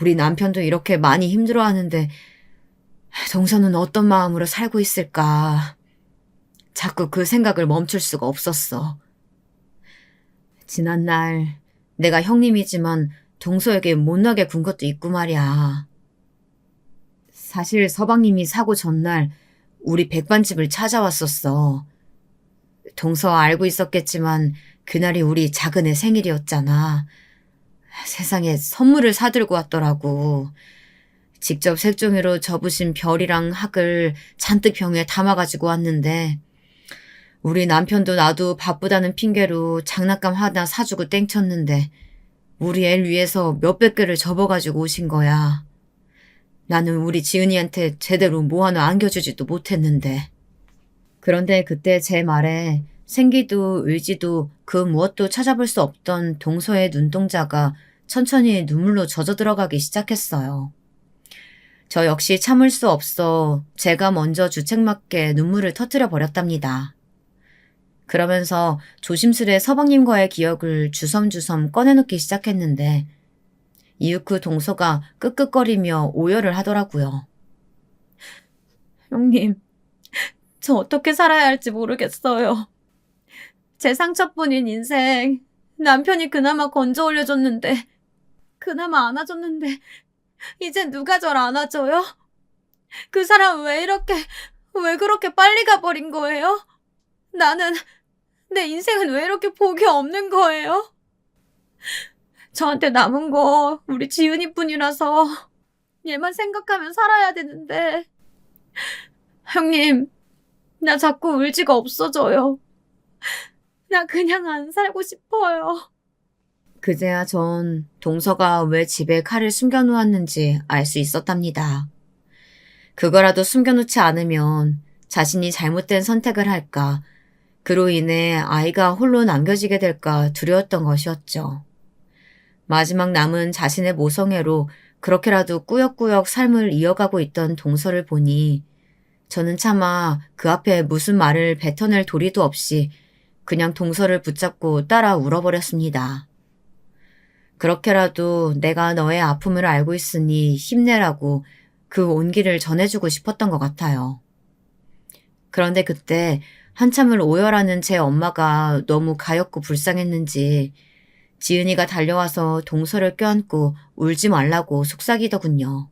우리 남편도 이렇게 많이 힘들어하는데 동서는 어떤 마음으로 살고 있을까. 자꾸 그 생각을 멈출 수가 없었어. 지난날 내가 형님이지만 동서에게 못나게 군 것도 있고 말이야. 사실 서방님이 사고 전날 우리 백반집을 찾아왔었어. 동서 알고 있었겠지만 그날이 우리 작은애 생일이었잖아. 세상에 선물을 사들고 왔더라고. 직접 색종이로 접으신 별이랑 학을 잔뜩 병에 담아가지고 왔는데 우리 남편도 나도 바쁘다는 핑계로 장난감 하나 사주고 땡쳤는데 우리 애 위해서 몇백 개를 접어가지고 오신 거야. 나는 우리 지은이한테 제대로 뭐 하나 안겨주지도 못했는데. 그런데 그때 제 말에 생기도 의지도 그 무엇도 찾아볼 수 없던 동서의 눈동자가 천천히 눈물로 젖어 들어가기 시작했어요. 저 역시 참을 수 없어 제가 먼저 주책맞게 눈물을 터뜨려 버렸답니다. 그러면서 조심스레 서방님과의 기억을 주섬주섬 꺼내놓기 시작했는데 이윽고 동서가 끄끄거리며 오열을 하더라고요. 형님, 저 어떻게 살아야 할지 모르겠어요. 제 상처뿐인 인생, 남편이 그나마 건져 올려줬는데, 그나마 안아줬는데, 이제 누가 절 안아줘요? 그 사람 왜 그렇게 빨리 가버린 거예요? 내 인생은 왜 이렇게 복이 없는 거예요? 저한테 남은 거 우리 지은이뿐이라서 얘만 생각하면 살아야 되는데. 형님, 나 자꾸 의지가 없어져요. 나 그냥 안 살고 싶어요. 그제야 전 동서가 왜 집에 칼을 숨겨놓았는지 알 수 있었답니다. 그거라도 숨겨놓지 않으면 자신이 잘못된 선택을 할까, 그로 인해 아이가 홀로 남겨지게 될까 두려웠던 것이었죠. 마지막 남은 자신의 모성애로 그렇게라도 꾸역꾸역 삶을 이어가고 있던 동서를 보니 저는 차마 그 앞에 무슨 말을 뱉어낼 도리도 없이 그냥 동서를 붙잡고 따라 울어버렸습니다. 그렇게라도 내가 너의 아픔을 알고 있으니 힘내라고 그 온기를 전해주고 싶었던 것 같아요. 그런데 그때 한참을 오열하는 제 엄마가 너무 가엾고 불쌍했는지 지은이가 달려와서 동서를 껴안고 울지 말라고 속삭이더군요.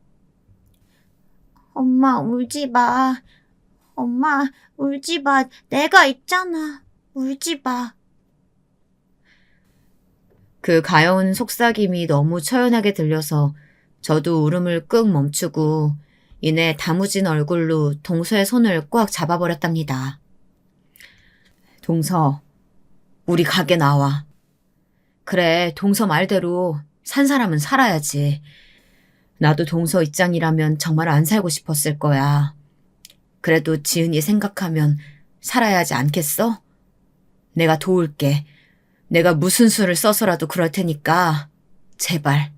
엄마, 울지 마. 엄마, 울지 마. 내가 있잖아. 울지 마. 그 가여운 속삭임이 너무 처연하게 들려서 저도 울음을 꾹 멈추고 이내 다무진 얼굴로 동서의 손을 꽉 잡아버렸답니다. 동서, 우리 가게 나와. 그래, 동서 말대로 산 사람은 살아야지. 나도 동서 입장이라면 정말 안 살고 싶었을 거야. 그래도 지은이 생각하면 살아야 하지 않겠어? 내가 도울게. 내가 무슨 수를 써서라도 그럴 테니까 제발.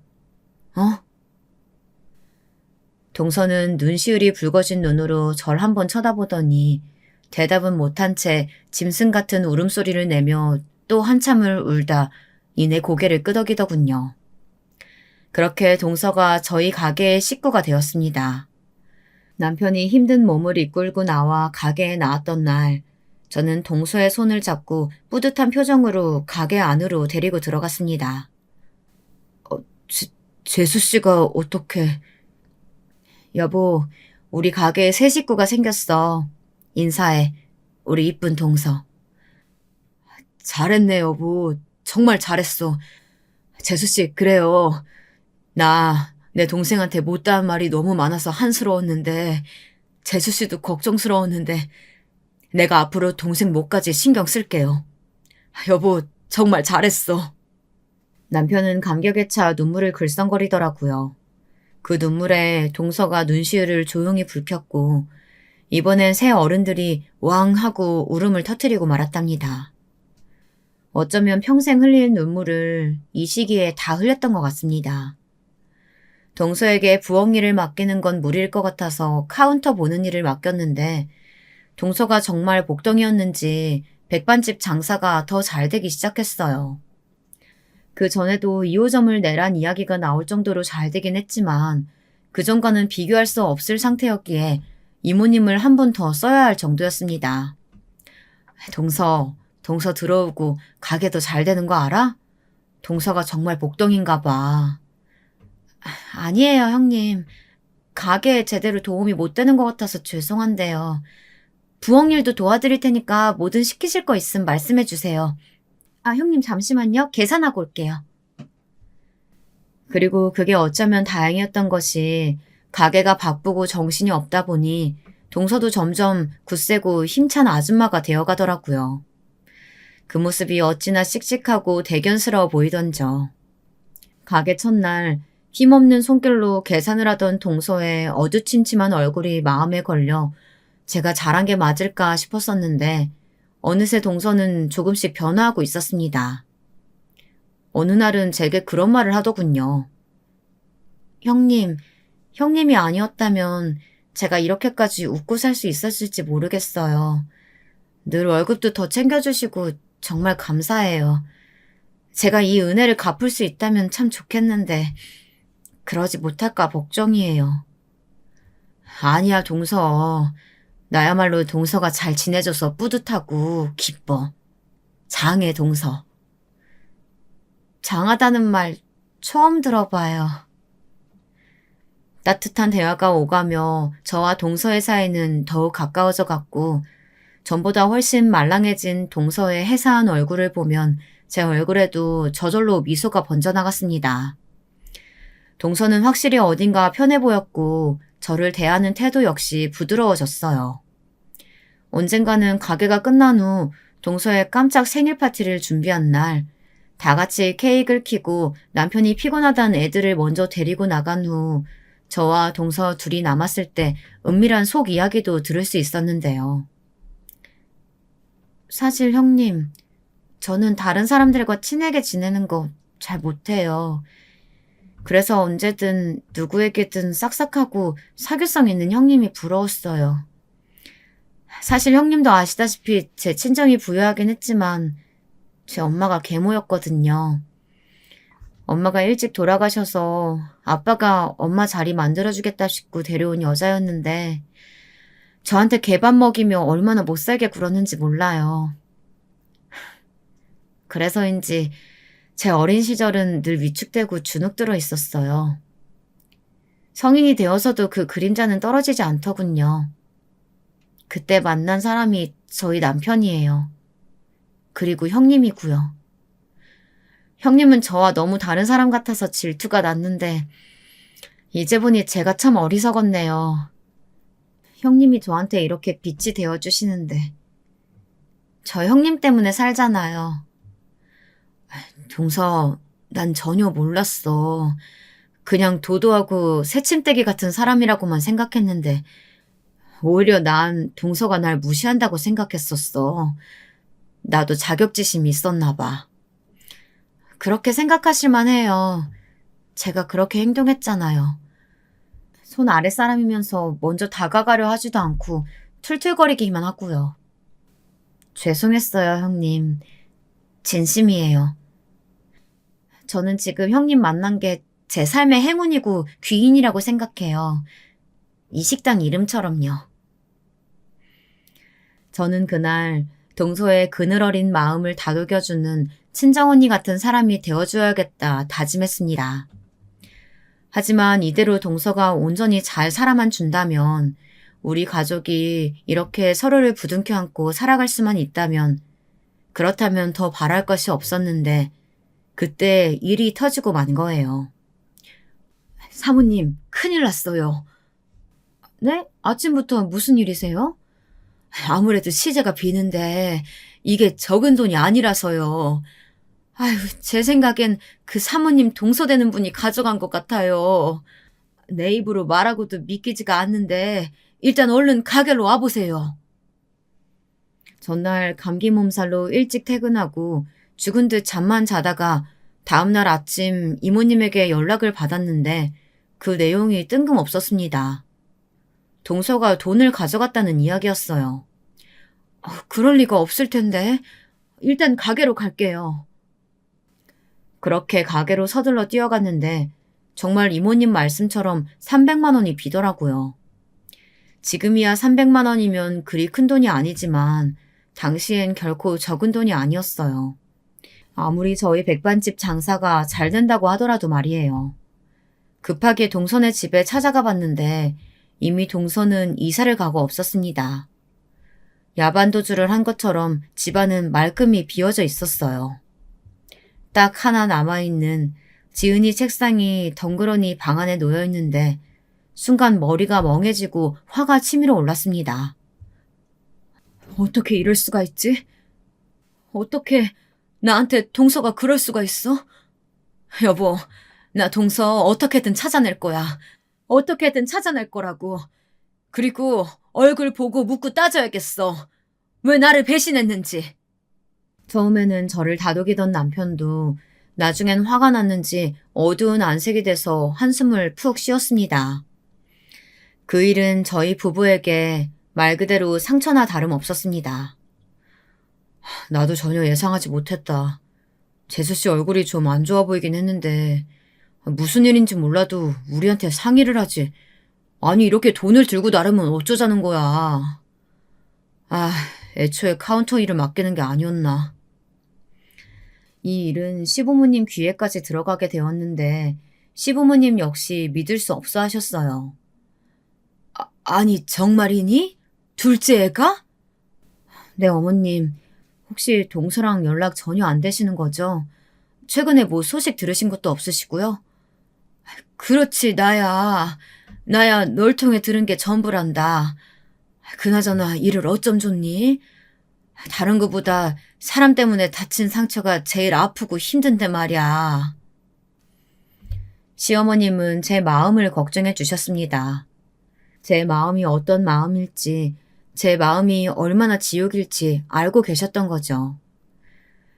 어? 동서는 눈시울이 붉어진 눈으로 절 한번 쳐다보더니 대답은 못한 채 짐승 같은 울음소리를 내며 또 한참을 울다 이내 고개를 끄덕이더군요. 그렇게 동서가 저희 가게의 식구가 되었습니다. 남편이 힘든 몸을 이끌고 나와 가게에 나왔던 날, 저는 동서의 손을 잡고 뿌듯한 표정으로 가게 안으로 데리고 들어갔습니다. 재수 씨가 어떻게... 여보, 우리 가게에 새 식구가 생겼어. 인사해. 우리 이쁜 동서. 잘했네, 여보. 정말 잘했어. 재수 씨, 그래요. 내 동생한테 못다한 말이 너무 많아서 한스러웠는데, 재수 씨도 걱정스러웠는데, 내가 앞으로 동생 목까지 신경 쓸게요. 여보, 정말 잘했어. 남편은 감격에 차 눈물을 글썽거리더라고요. 그 눈물에 동서가 눈시울을 조용히 붉혔고, 이번엔 새 어른들이 왕 하고 울음을 터뜨리고 말았답니다. 어쩌면 평생 흘릴 눈물을 이 시기에 다 흘렸던 것 같습니다. 동서에게 부엌 일을 맡기는 건 무리일 것 같아서 카운터 보는 일을 맡겼는데 동서가 정말 복덩이였는지 백반집 장사가 더 잘 되기 시작했어요. 그 전에도 2호점을 내란 이야기가 나올 정도로 잘 되긴 했지만 그전과는 비교할 수 없을 상태였기에 이모님을 한 번 더 써야 할 정도였습니다. 동서 들어오고 가게도 잘 되는 거 알아? 동서가 정말 복덩인가 봐. 아니에요, 형님. 가게에 제대로 도움이 못 되는 것 같아서 죄송한데요. 부엌 일도 도와드릴 테니까 뭐든 시키실 거 있으면 말씀해 주세요. 형님 잠시만요. 계산하고 올게요. 그리고 그게 어쩌면 다행이었던 것이 가게가 바쁘고 정신이 없다 보니 동서도 점점 굳세고 힘찬 아줌마가 되어가더라고요. 그 모습이 어찌나 씩씩하고 대견스러워 보이던저. 가게 첫날 힘없는 손길로 계산을 하던 동서의 어두침침한 얼굴이 마음에 걸려 제가 잘한 게 맞을까 싶었었는데 어느새 동서는 조금씩 변화하고 있었습니다. 어느 날은 제게 그런 말을 하더군요. 형님이 아니었다면 제가 이렇게까지 웃고 살 수 있었을지 모르겠어요. 늘 월급도 더 챙겨주시고 정말 감사해요. 제가 이 은혜를 갚을 수 있다면 참 좋겠는데 그러지 못할까 걱정이에요. 아니야, 동서. 나야말로 동서가 잘 지내줘서 뿌듯하고 기뻐. 장해, 동서. 장하다는 말 처음 들어봐요. 따뜻한 대화가 오가며 저와 동서의 사이는 더욱 가까워져 갔고 전보다 훨씬 말랑해진 동서의 해사한 얼굴을 보면 제 얼굴에도 저절로 미소가 번져나갔습니다. 동서는 확실히 어딘가 편해 보였고 저를 대하는 태도 역시 부드러워졌어요. 언젠가는 가게가 끝난 후 동서의 깜짝 생일 파티를 준비한 날, 다 같이 케이크를 켜고 남편이 피곤하다는 애들을 먼저 데리고 나간 후 저와 동서 둘이 남았을 때 은밀한 속 이야기도 들을 수 있었는데요. 사실 형님, 저는 다른 사람들과 친하게 지내는 거 잘 못해요. 그래서 언제든 누구에게든 싹싹하고 사교성 있는 형님이 부러웠어요. 사실 형님도 아시다시피 제 친정이 부유하긴 했지만 제 엄마가 계모였거든요. 엄마가 일찍 돌아가셔서 아빠가 엄마 자리 만들어주겠다 싶고 데려온 여자였는데 저한테 개밥 먹이며 얼마나 못살게 굴었는지 몰라요. 그래서인지 제 어린 시절은 늘 위축되고 주눅들어 있었어요. 성인이 되어서도 그 그림자는 떨어지지 않더군요. 그때 만난 사람이 저희 남편이에요. 그리고 형님이고요. 형님은 저와 너무 다른 사람 같아서 질투가 났는데 이제 보니 제가 참 어리석었네요. 형님이 저한테 이렇게 빛이 되어주시는데 저 형님 때문에 살잖아요. 동서, 난 전혀 몰랐어. 그냥 도도하고 새침대기 같은 사람이라고만 생각했는데 오히려 난 동서가 날 무시한다고 생각했었어. 나도 자격지심이 있었나 봐. 그렇게 생각하실 만해요. 제가 그렇게 행동했잖아요. 손 아랫사람이면서 먼저 다가가려 하지도 않고 툴툴거리기만 하고요. 죄송했어요, 형님. 진심이에요. 저는 지금 형님 만난 게 제 삶의 행운이고 귀인이라고 생각해요. 이 식당 이름처럼요. 저는 그날 동서의 그늘어린 마음을 다독여주는 친정언니 같은 사람이 되어줘야겠다 다짐했습니다. 하지만 이대로 동서가 온전히 잘 살아만 준다면, 우리 가족이 이렇게 서로를 부둥켜 안고 살아갈 수만 있다면, 그렇다면 더 바랄 것이 없었는데 그때 일이 터지고 만 거예요. 사모님, 큰일 났어요. 네? 아침부터 무슨 일이세요? 아무래도 시세가 비는데 이게 적은 돈이 아니라서요. 아유, 제 생각엔 그 사모님 동서되는 분이 가져간 것 같아요. 내 입으로 말하고도 믿기지가 않는데 일단 얼른 가게로 와보세요. 전날 감기 몸살로 일찍 퇴근하고 죽은 듯 잠만 자다가 다음날 아침 이모님에게 연락을 받았는데 그 내용이 뜬금없었습니다. 동서가 돈을 가져갔다는 이야기였어요. 그럴 리가 없을 텐데 일단 가게로 갈게요. 그렇게 가게로 서둘러 뛰어갔는데 정말 이모님 말씀처럼 300만 원이 비더라고요. 지금이야 300만 원이면 그리 큰 돈이 아니지만 당시엔 결코 적은 돈이 아니었어요. 아무리 저희 백반집 장사가 잘 된다고 하더라도 말이에요. 급하게 동선의 집에 찾아가 봤는데 이미 동선은 이사를 가고 없었습니다. 야반도주를 한 것처럼 집안은 말끔히 비어져 있었어요. 딱 하나 남아있는 지은이 책상이 덩그러니 방 안에 놓여 있는데 순간 머리가 멍해지고 화가 치밀어 올랐습니다. 어떻게 이럴 수가 있지? 어떻게 나한테 동서가 그럴 수가 있어? 여보, 나 동서 어떻게든 찾아낼 거야. 어떻게든 찾아낼 거라고. 그리고 얼굴 보고 묻고 따져야겠어. 왜 나를 배신했는지. 처음에는 저를 다독이던 남편도 나중엔 화가 났는지 어두운 안색이 돼서 한숨을 푹 쉬었습니다. 그 일은 저희 부부에게 말 그대로 상처나 다름없었습니다. 나도 전혀 예상하지 못했다. 재수 씨 얼굴이 좀 안 좋아 보이긴 했는데 무슨 일인지 몰라도 우리한테 상의를 하지. 아니 이렇게 돈을 들고 나르면 어쩌자는 거야. 애초에 카운터 일을 맡기는 게 아니었나. 이 일은 시부모님 귀에까지 들어가게 되었는데 시부모님 역시 믿을 수 없어 하셨어요. 아니 정말이니? 둘째 애가? 네 어머님, 혹시 동서랑 연락 전혀 안 되시는 거죠? 최근에 뭐 소식 들으신 것도 없으시고요? 그렇지 나야 널 통해 들은 게 전부란다. 그나저나 일을 어쩜 좋니? 다른 것보다 사람 때문에 다친 상처가 제일 아프고 힘든데 말이야. 시어머님은 제 마음을 걱정해 주셨습니다. 제 마음이 어떤 마음일지, 제 마음이 얼마나 지옥일지 알고 계셨던 거죠.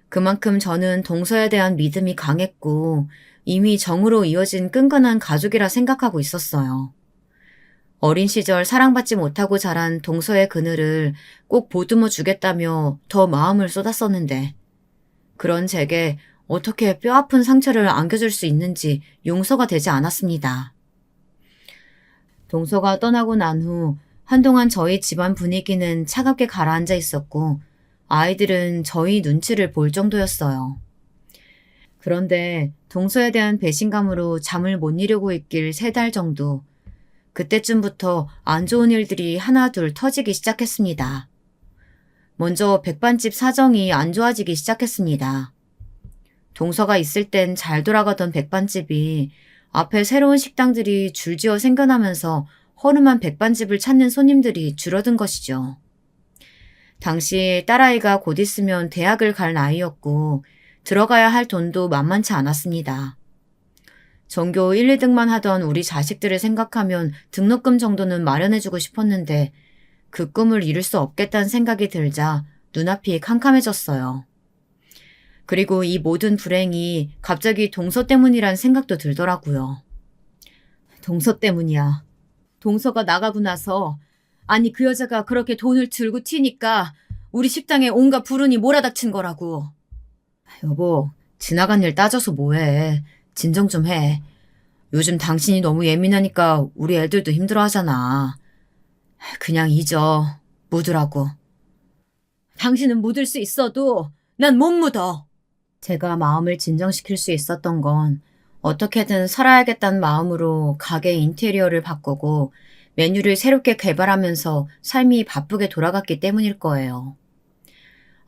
그만큼 저는 동서에 대한 믿음이 강했고 이미 정으로 이어진 끈끈한 가족이라 생각하고 있었어요. 어린 시절 사랑받지 못하고 자란 동서의 그늘을 꼭 보듬어 주겠다며 더 마음을 쏟았었는데 그런 제게 어떻게 뼈아픈 상처를 안겨줄 수 있는지 용서가 되지 않았습니다. 동서가 떠나고 난 후 한동안 저희 집안 분위기는 차갑게 가라앉아 있었고 아이들은 저희 눈치를 볼 정도였어요. 그런데 동서에 대한 배신감으로 잠을 못 이루고 있길 3달 정도, 그때쯤부터 안 좋은 일들이 하나둘 터지기 시작했습니다. 먼저 백반집 사정이 안 좋아지기 시작했습니다. 동서가 있을 땐 잘 돌아가던 백반집이 앞에 새로운 식당들이 줄지어 생겨나면서 허름한 백반집을 찾는 손님들이 줄어든 것이죠. 당시 딸아이가 곧 있으면 대학을 갈 나이였고 들어가야 할 돈도 만만치 않았습니다. 전교 1, 2등만 하던 우리 자식들을 생각하면 등록금 정도는 마련해주고 싶었는데 그 꿈을 이룰 수 없겠다는 생각이 들자 눈앞이 캄캄해졌어요. 그리고 이 모든 불행이 갑자기 동서 때문이란 생각도 들더라고요. 동서 때문이야. 동서가 나가고 나서 아니 그 여자가 그렇게 돈을 들고 튀니까 우리 식당에 온갖 불운이 몰아닥친 거라고. 여보, 지나간 일 따져서 뭐해. 진정 좀 해. 요즘 당신이 너무 예민하니까 우리 애들도 힘들어하잖아. 그냥 잊어. 묻으라고. 당신은 묻을 수 있어도 난 못 묻어. 제가 마음을 진정시킬 수 있었던 건 어떻게든 살아야겠다는 마음으로 가게 인테리어를 바꾸고 메뉴를 새롭게 개발하면서 삶이 바쁘게 돌아갔기 때문일 거예요.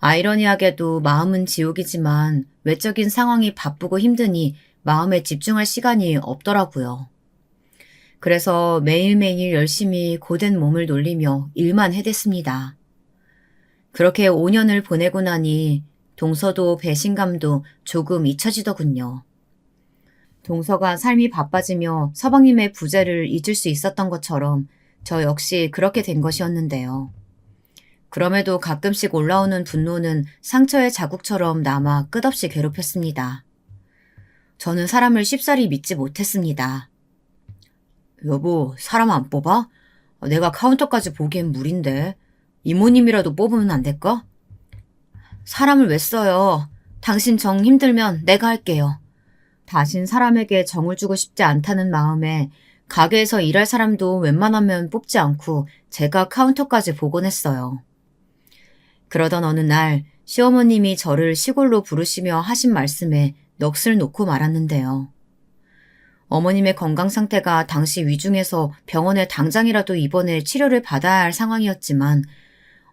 아이러니하게도 마음은 지옥이지만 외적인 상황이 바쁘고 힘드니 마음에 집중할 시간이 없더라고요. 그래서 매일매일 열심히 고된 몸을 놀리며 일만 해댔습니다. 그렇게 5년을 보내고 나니 동서도 배신감도 조금 잊혀지더군요. 동서가 삶이 바빠지며 서방님의 부재를 잊을 수 있었던 것처럼 저 역시 그렇게 된 것이었는데요. 그럼에도 가끔씩 올라오는 분노는 상처의 자국처럼 남아 끝없이 괴롭혔습니다. 저는 사람을 쉽사리 믿지 못했습니다. 여보, 사람 안 뽑아? 내가 카운터까지 보기엔 무리인데. 이모님이라도 뽑으면 안 될까? 사람을 왜 써요? 당신 정 힘들면 내가 할게요. 다신 사람에게 정을 주고 싶지 않다는 마음에 가게에서 일할 사람도 웬만하면 뽑지 않고 제가 카운터까지 보곤 했어요. 그러던 어느 날 시어머님이 저를 시골로 부르시며 하신 말씀에 넋을 놓고 말았는데요. 어머님의 건강 상태가 당시 위중해서 병원에 당장이라도 입원해 치료를 받아야 할 상황이었지만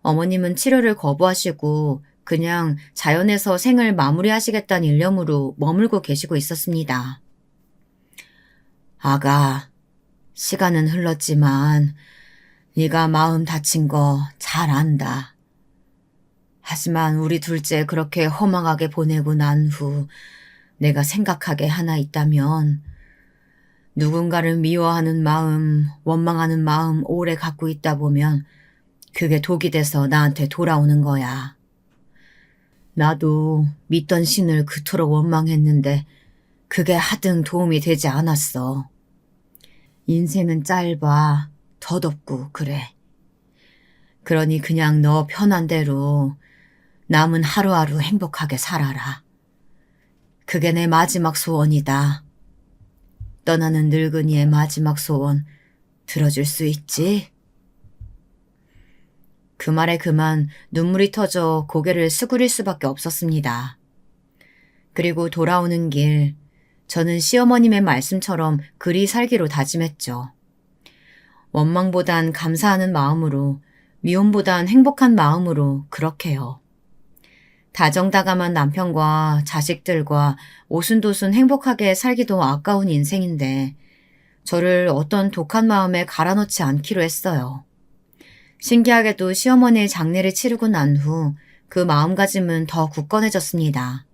어머님은 치료를 거부하시고 그냥 자연에서 생을 마무리하시겠다는 일념으로 머물고 계시고 있었습니다. 아가, 시간은 흘렀지만 네가 마음 다친 거 잘 안다. 하지만 우리 둘째 그렇게 허망하게 보내고 난 후 내가 생각하게 하나 있다면 누군가를 미워하는 마음, 원망하는 마음 오래 갖고 있다 보면 그게 독이 돼서 나한테 돌아오는 거야. 나도 믿던 신을 그토록 원망했는데 그게 하등 도움이 되지 않았어. 인생은 짧아, 덧없고 그래. 그러니 그냥 너 편한 대로 남은 하루하루 행복하게 살아라. 그게 내 마지막 소원이다. 떠나는 늙은이의 마지막 소원 들어줄 수 있지? 그 말에 그만 눈물이 터져 고개를 수그릴 수밖에 없었습니다. 그리고 돌아오는 길, 저는 시어머님의 말씀처럼 그리 살기로 다짐했죠. 원망보단 감사하는 마음으로, 미움보단 행복한 마음으로 그렇게요. 다정다감한 남편과 자식들과 오순도순 행복하게 살기도 아까운 인생인데 저를 어떤 독한 마음에 갈아넣지 않기로 했어요. 신기하게도 시어머니의 장례를 치르고 난 후 그 마음가짐은 더 굳건해졌습니다.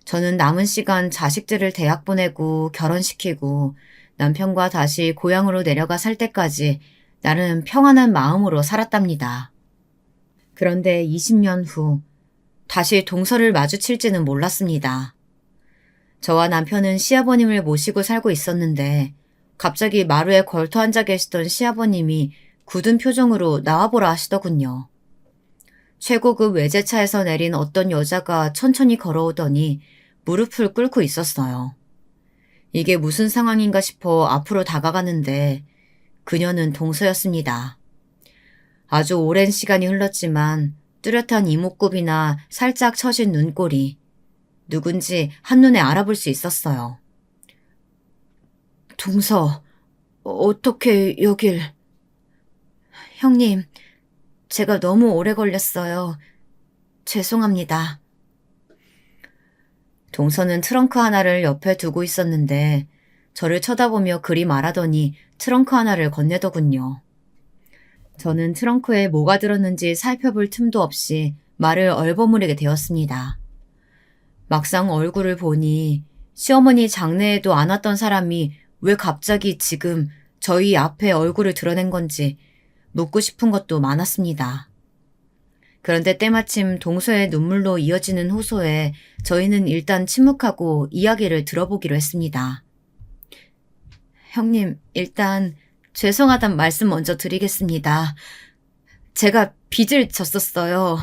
저는 남은 시간 자식들을 대학 보내고 결혼시키고 남편과 다시 고향으로 내려가 살 때까지 나름 평안한 마음으로 살았답니다. 그런데 20년 후 다시 동서를 마주칠지는 몰랐습니다. 저와 남편은 시아버님을 모시고 살고 있었는데 갑자기 마루에 걸터 앉아 계시던 시아버님이 굳은 표정으로 나와보라 하시더군요. 최고급 외제차에서 내린 어떤 여자가 천천히 걸어오더니 무릎을 꿇고 있었어요. 이게 무슨 상황인가 싶어 앞으로 다가가는데 그녀는 동서였습니다. 아주 오랜 시간이 흘렀지만 뚜렷한 이목구비나 살짝 처진 눈꼬리, 누군지 한눈에 알아볼 수 있었어요. 동서, 어떻게 여길... 형님, 제가 너무 오래 걸렸어요. 죄송합니다. 동서는 트렁크 하나를 옆에 두고 있었는데 저를 쳐다보며 그리 말하더니 트렁크 하나를 건네더군요. 저는 트렁크에 뭐가 들었는지 살펴볼 틈도 없이 말을 얼버무리게 되었습니다. 막상 얼굴을 보니 시어머니 장례에도 안 왔던 사람이 왜 갑자기 지금 저희 앞에 얼굴을 드러낸 건지 묻고 싶은 것도 많았습니다. 그런데 때마침 동서의 눈물로 이어지는 호소에 저희는 일단 침묵하고 이야기를 들어보기로 했습니다. 형님, 일단 죄송하단 말씀 먼저 드리겠습니다. 제가 빚을 졌었어요.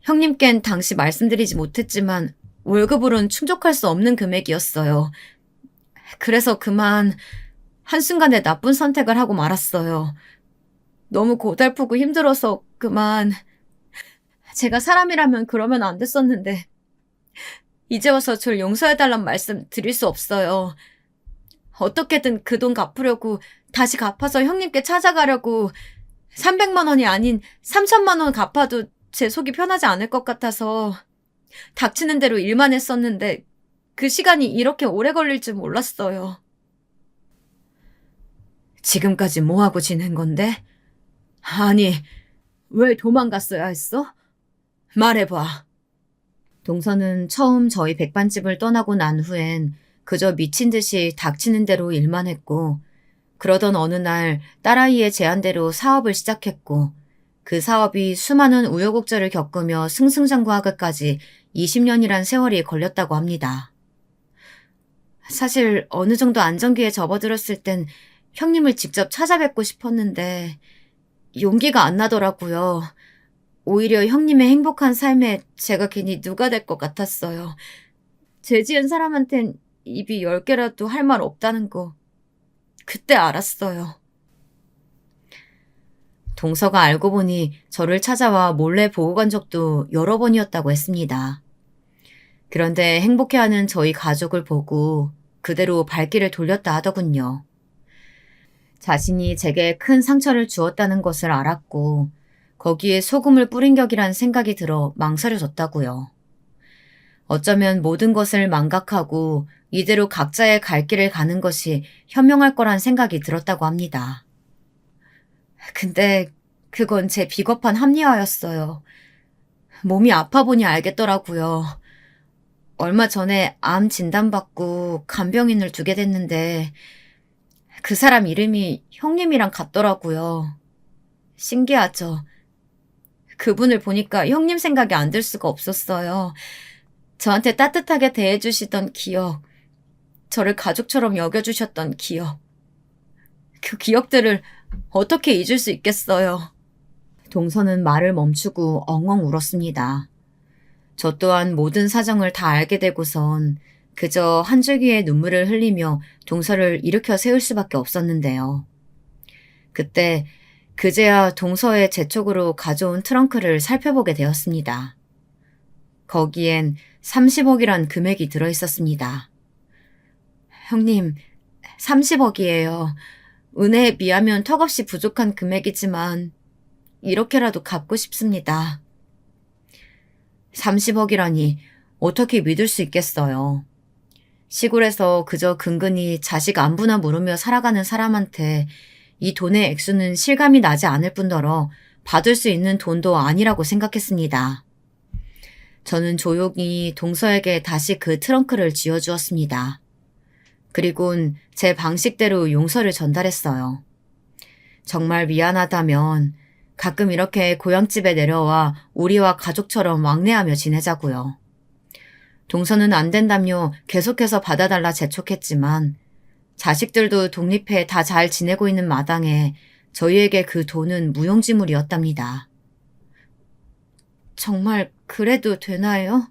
형님껜 당시 말씀드리지 못했지만 월급으론 충족할 수 없는 금액이었어요. 그래서 그만 한순간에 나쁜 선택을 하고 말았어요. 너무 고달프고 힘들어서 그만. 제가 사람이라면 그러면 안 됐었는데 이제 와서 절 용서해달란 말씀 드릴 수 없어요. 어떻게든 그 돈 갚으려고 다시 갚아서 형님께 찾아가려고 300만 원이 아닌 3천만 원 갚아도 제 속이 편하지 않을 것 같아서 닥치는 대로 일만 했었는데 그 시간이 이렇게 오래 걸릴 줄 몰랐어요. 지금까지 뭐하고 지낸 건데? 아니, 왜 도망갔어야 했어? 말해봐. 동서는 처음 저희 백반집을 떠나고 난 후엔 그저 미친 듯이 닥치는 대로 일만 했고, 그러던 어느 날 딸아이의 제안대로 사업을 시작했고, 그 사업이 수많은 우여곡절을 겪으며 승승장구하기까지 20년이란 세월이 걸렸다고 합니다. 사실 어느 정도 안정기에 접어들었을 땐 형님을 직접 찾아뵙고 싶었는데 용기가 안 나더라고요. 오히려 형님의 행복한 삶에 제가 괜히 누가 될 것 같았어요. 죄 지은 사람한텐 입이 10개라도 할 말 없다는 거 그때 알았어요. 동서가 알고 보니 저를 찾아와 몰래 보고 간 적도 여러 번이었다고 했습니다. 그런데 행복해하는 저희 가족을 보고 그대로 발길을 돌렸다 하더군요. 자신이 제게 큰 상처를 주었다는 것을 알았고 거기에 소금을 뿌린 격이란 생각이 들어 망설여졌다고요. 어쩌면 모든 것을 망각하고 이대로 각자의 갈 길을 가는 것이 현명할 거란 생각이 들었다고 합니다. 근데 그건 제 비겁한 합리화였어요. 몸이 아파 보니 알겠더라고요. 얼마 전에 암 진단받고 간병인을 두게 됐는데 그 사람 이름이 형님이랑 같더라고요. 신기하죠? 그분을 보니까 형님 생각이 안 들 수가 없었어요. 저한테 따뜻하게 대해주시던 기억, 저를 가족처럼 여겨주셨던 기억. 그 기억들을 어떻게 잊을 수 있겠어요. 동서는 말을 멈추고 엉엉 울었습니다. 저 또한 모든 사정을 다 알게 되고선 그저 한 줄기의 눈물을 흘리며 동서를 일으켜 세울 수밖에 없었는데요. 그때 그제야 동서의 재촉으로 가져온 트렁크를 살펴보게 되었습니다. 거기엔 30억이란 금액이 들어있었습니다. 형님, 30억이에요. 은혜에 비하면 턱없이 부족한 금액이지만 이렇게라도 갚고 싶습니다. 30억이라니 어떻게 믿을 수 있겠어요. 시골에서 그저 근근히 자식 안부나 물으며 살아가는 사람한테 이 돈의 액수는 실감이 나지 않을 뿐더러 받을 수 있는 돈도 아니라고 생각했습니다. 저는 조용히 동서에게 다시 그 트렁크를 쥐어주었습니다. 그리곤 제 방식대로 용서를 전달했어요. 정말 미안하다면 가끔 이렇게 고향집에 내려와 우리와 가족처럼 왕래하며 지내자고요. 동서는 안 된다며 계속해서 받아달라 재촉했지만 자식들도 독립해 다 잘 지내고 있는 마당에 저희에게 그 돈은 무용지물이었답니다. 정말 그래도 되나요?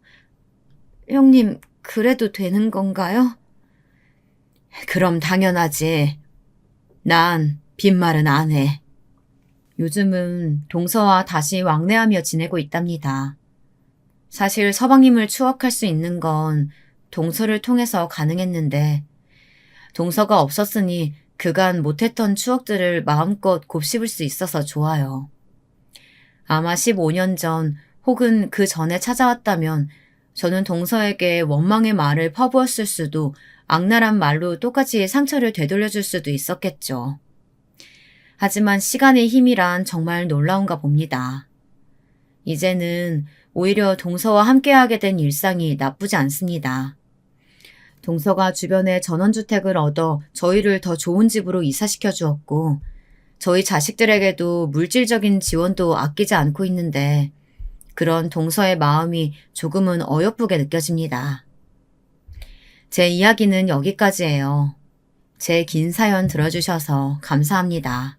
형님, 그래도 되는 건가요? 그럼 당연하지. 난 빈말은 안 해. 요즘은 동서와 다시 왕래하며 지내고 있답니다. 사실 서방님을 추억할 수 있는 건 동서를 통해서 가능했는데 동서가 없었으니 그간 못했던 추억들을 마음껏 곱씹을 수 있어서 좋아요. 아마 15년 전 혹은 그 전에 찾아왔다면 저는 동서에게 원망의 말을 퍼부었을 수도 악랄한 말로 똑같이 상처를 되돌려줄 수도 있었겠죠. 하지만 시간의 힘이란 정말 놀라운가 봅니다. 이제는 오히려 동서와 함께하게 된 일상이 나쁘지 않습니다. 동서가 주변에 전원주택을 얻어 저희를 더 좋은 집으로 이사시켜 주었고, 저희 자식들에게도 물질적인 지원도 아끼지 않고 있는데, 그런 동서의 마음이 조금은 어여쁘게 느껴집니다. 제 이야기는 여기까지예요. 제 긴 사연 들어주셔서 감사합니다.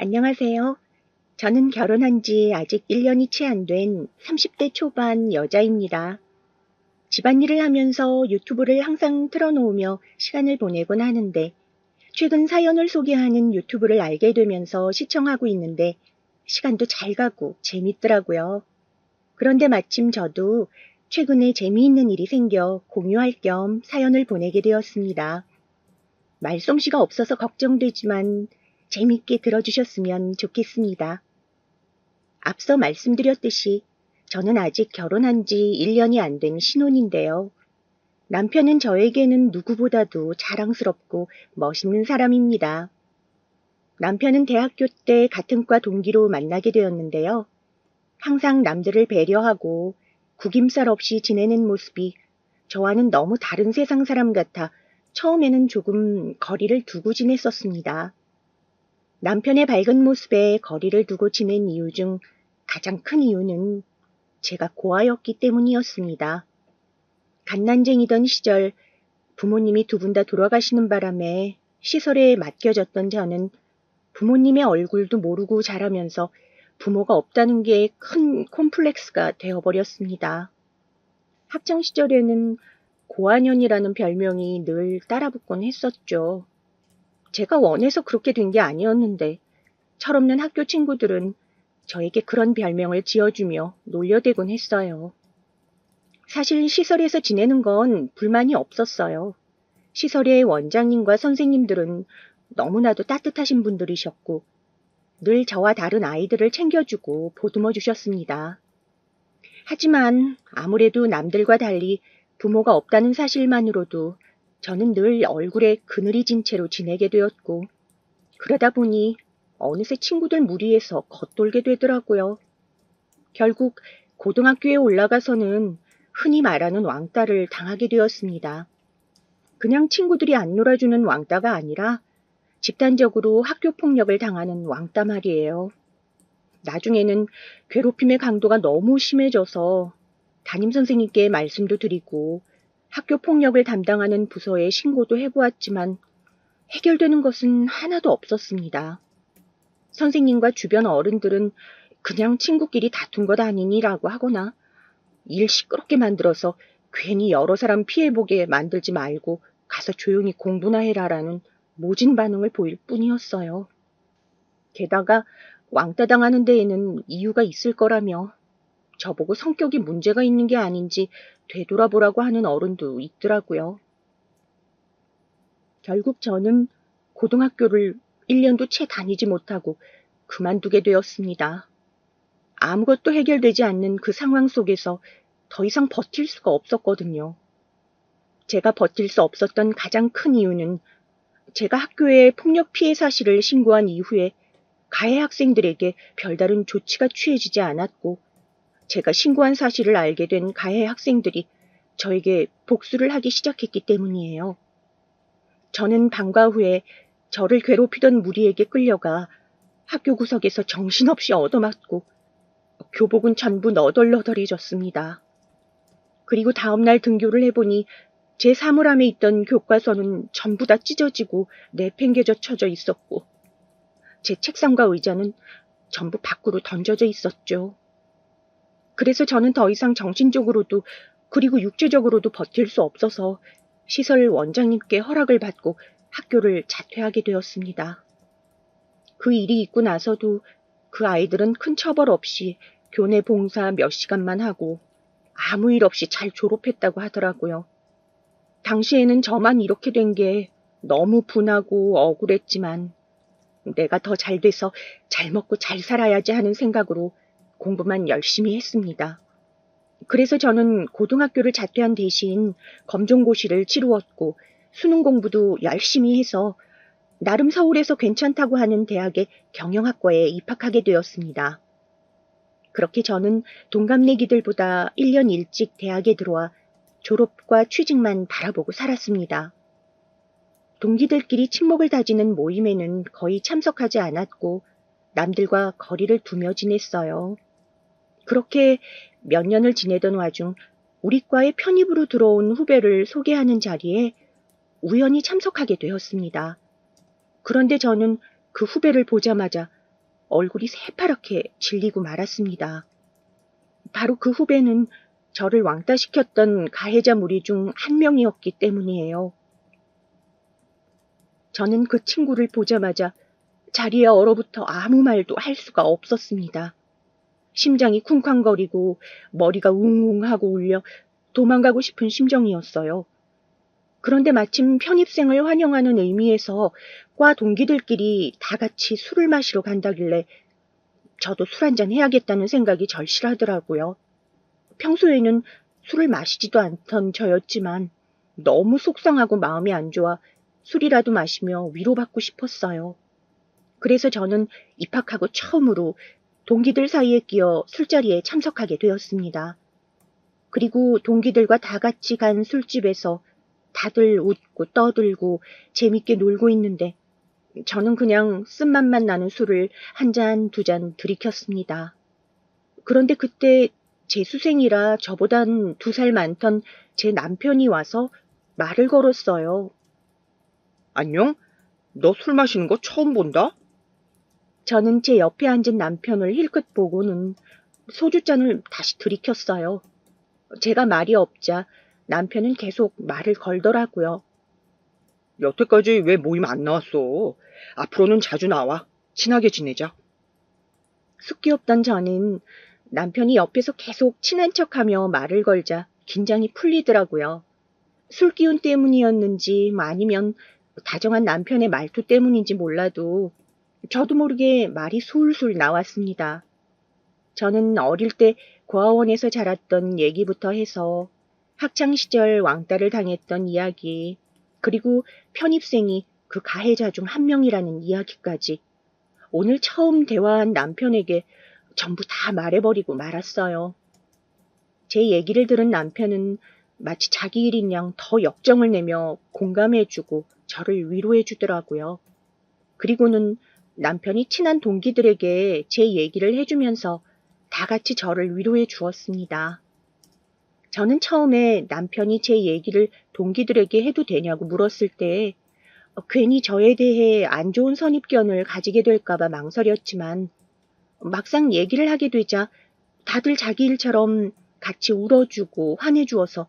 안녕하세요. 저는 결혼한 지 아직 1년이 채 안 된 30대 초반 여자입니다. 집안일을 하면서 유튜브를 항상 틀어놓으며 시간을 보내곤 하는데 최근 사연을 소개하는 유튜브를 알게 되면서 시청하고 있는데 시간도 잘 가고 재밌더라고요. 그런데 마침 저도 최근에 재미있는 일이 생겨 공유할 겸 사연을 보내게 되었습니다. 말솜씨가 없어서 걱정되지만 재밌게 들어주셨으면 좋겠습니다. 앞서 말씀드렸듯이 저는 아직 결혼한 지 1년이 안 된 신혼인데요. 남편은 저에게는 누구보다도 자랑스럽고 멋있는 사람입니다. 남편은 대학교 때 같은 과 동기로 만나게 되었는데요. 항상 남들을 배려하고 구김살 없이 지내는 모습이 저와는 너무 다른 세상 사람 같아 처음에는 조금 거리를 두고 지냈었습니다. 남편의 밝은 모습에 거리를 두고 지낸 이유 중 가장 큰 이유는 제가 고아였기 때문이었습니다. 갓난쟁이던 시절 부모님이 두 분 다 돌아가시는 바람에 시설에 맡겨졌던 저는 부모님의 얼굴도 모르고 자라면서 부모가 없다는 게 큰 콤플렉스가 되어버렸습니다. 학창 시절에는 고아년이라는 별명이 늘 따라붙곤 했었죠. 제가 원해서 그렇게 된 게 아니었는데 철없는 학교 친구들은 저에게 그런 별명을 지어주며 놀려대곤 했어요. 사실 시설에서 지내는 건 불만이 없었어요. 시설의 원장님과 선생님들은 너무나도 따뜻하신 분들이셨고 늘 저와 다른 아이들을 챙겨주고 보듬어 주셨습니다. 하지만 아무래도 남들과 달리 부모가 없다는 사실만으로도 저는 늘 얼굴에 그늘이 진 채로 지내게 되었고 그러다 보니 어느새 친구들 무리에서 겉돌게 되더라고요. 결국 고등학교에 올라가서는 흔히 말하는 왕따를 당하게 되었습니다. 그냥 친구들이 안 놀아주는 왕따가 아니라 집단적으로 학교 폭력을 당하는 왕따 말이에요. 나중에는 괴롭힘의 강도가 너무 심해져서 담임선생님께 말씀도 드리고 학교 폭력을 담당하는 부서에 신고도 해보았지만 해결되는 것은 하나도 없었습니다. 선생님과 주변 어른들은 그냥 친구끼리 다툰 것 아니니라고 하거나 일 시끄럽게 만들어서 괜히 여러 사람 피해보게 만들지 말고 가서 조용히 공부나 해라라는 모진 반응을 보일 뿐이었어요. 게다가 왕따 당하는 데에는 이유가 있을 거라며 저보고 성격이 문제가 있는 게 아닌지 되돌아보라고 하는 어른도 있더라고요. 결국 저는 고등학교를 1년도 채 다니지 못하고 그만두게 되었습니다. 아무것도 해결되지 않는 그 상황 속에서 더 이상 버틸 수가 없었거든요. 제가 버틸 수 없었던 가장 큰 이유는 제가 학교에 폭력 피해 사실을 신고한 이후에 가해 학생들에게 별다른 조치가 취해지지 않았고 제가 신고한 사실을 알게 된 가해 학생들이 저에게 복수를 하기 시작했기 때문이에요. 저는 방과 후에 저를 괴롭히던 무리에게 끌려가 학교 구석에서 정신없이 얻어맞고 교복은 전부 너덜너덜해졌습니다. 그리고 다음날 등교를 해보니 제 사물함에 있던 교과서는 전부 다 찢어지고 내팽개져 쳐져 있었고 제 책상과 의자는 전부 밖으로 던져져 있었죠. 그래서 저는 더 이상 정신적으로도 그리고 육체적으로도 버틸 수 없어서 시설 원장님께 허락을 받고 학교를 자퇴하게 되었습니다. 그 일이 있고 나서도 그 아이들은 큰 처벌 없이 교내 봉사 몇 시간만 하고 아무 일 없이 잘 졸업했다고 하더라고요. 당시에는 저만 이렇게 된 게 너무 분하고 억울했지만 내가 더 잘 돼서 잘 먹고 잘 살아야지 하는 생각으로 공부만 열심히 했습니다. 그래서 저는 고등학교를 자퇴한 대신 검정고시를 치루었고 수능 공부도 열심히 해서 나름 서울에서 괜찮다고 하는 대학의 경영학과에 입학하게 되었습니다. 그렇게 저는 동갑내기들보다 1년 일찍 대학에 들어와 졸업과 취직만 바라보고 살았습니다. 동기들끼리 친목을 다지는 모임에는 거의 참석하지 않았고 남들과 거리를 두며 지냈어요. 그렇게 몇 년을 지내던 와중 우리 과에 편입으로 들어온 후배를 소개하는 자리에 우연히 참석하게 되었습니다. 그런데 저는 그 후배를 보자마자 얼굴이 새파랗게 질리고 말았습니다. 바로 그 후배는 저를 왕따시켰던 가해자 무리 중 한 명이었기 때문이에요. 저는 그 친구를 보자마자 자리에 얼어붙어 아무 말도 할 수가 없었습니다. 심장이 쿵쾅거리고 머리가 웅웅하고 울려 도망가고 싶은 심정이었어요. 그런데 마침 편입생을 환영하는 의미에서 과 동기들끼리 다 같이 술을 마시러 간다길래 저도 술 한잔 해야겠다는 생각이 절실하더라고요. 평소에는 술을 마시지도 않던 저였지만 너무 속상하고 마음이 안 좋아 술이라도 마시며 위로받고 싶었어요. 그래서 저는 입학하고 처음으로 동기들 사이에 끼어 술자리에 참석하게 되었습니다. 그리고 동기들과 다 같이 간 술집에서 다들 웃고 떠들고 재밌게 놀고 있는데 저는 그냥 쓴맛만 나는 술을 한 잔, 두 잔 들이켰습니다. 그런데 그때 재수생이라 저보단 2살 많던 제 남편이 와서 말을 걸었어요. 안녕? 너 술 마시는 거 처음 본다? 저는 제 옆에 앉은 남편을 힐끗 보고는 소주잔을 다시 들이켰어요. 제가 말이 없자 남편은 계속 말을 걸더라고요. 여태까지 왜 모임 안 나왔어? 앞으로는 자주 나와. 친하게 지내자. 숫기 없던 저는 남편이 옆에서 계속 친한 척하며 말을 걸자 긴장이 풀리더라고요. 술 기운 때문이었는지 아니면 다정한 남편의 말투 때문인지 몰라도 저도 모르게 말이 술술 나왔습니다. 저는 어릴 때 고아원에서 자랐던 얘기부터 해서 학창시절 왕따를 당했던 이야기, 그리고 편입생이 그 가해자 중 한 명이라는 이야기까지 오늘 처음 대화한 남편에게 전부 다 말해버리고 말았어요. 제 얘기를 들은 남편은 마치 자기 일인 양 더 역정을 내며 공감해주고 저를 위로해주더라고요. 그리고는 남편이 친한 동기들에게 제 얘기를 해주면서 다 같이 저를 위로해 주었습니다. 저는 처음에 남편이 제 얘기를 동기들에게 해도 되냐고 물었을 때 괜히 저에 대해 안 좋은 선입견을 가지게 될까봐 망설였지만 막상 얘기를 하게 되자 다들 자기 일처럼 같이 울어주고 화내주어서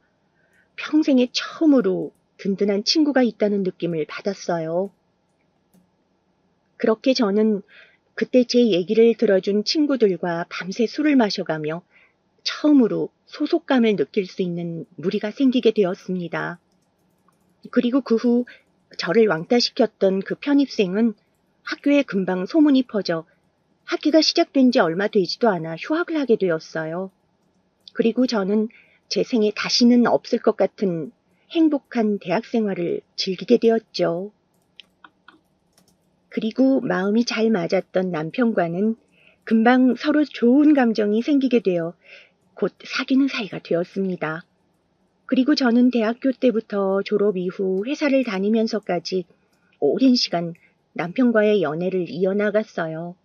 평생에 처음으로 든든한 친구가 있다는 느낌을 받았어요. 그렇게 저는 그때 제 얘기를 들어준 친구들과 밤새 술을 마셔가며 처음으로 소속감을 느낄 수 있는 무리가 생기게 되었습니다. 그리고 그 후 저를 왕따시켰던 그 편입생은 학교에 금방 소문이 퍼져 학기가 시작된 지 얼마 되지도 않아 휴학을 하게 되었어요. 그리고 저는 제 생에 다시는 없을 것 같은 행복한 대학 생활을 즐기게 되었죠. 그리고 마음이 잘 맞았던 남편과는 금방 서로 좋은 감정이 생기게 되어 곧 사귀는 사이가 되었습니다. 그리고 저는 대학교 때부터 졸업 이후 회사를 다니면서까지 오랜 시간 남편과의 연애를 이어나갔어요.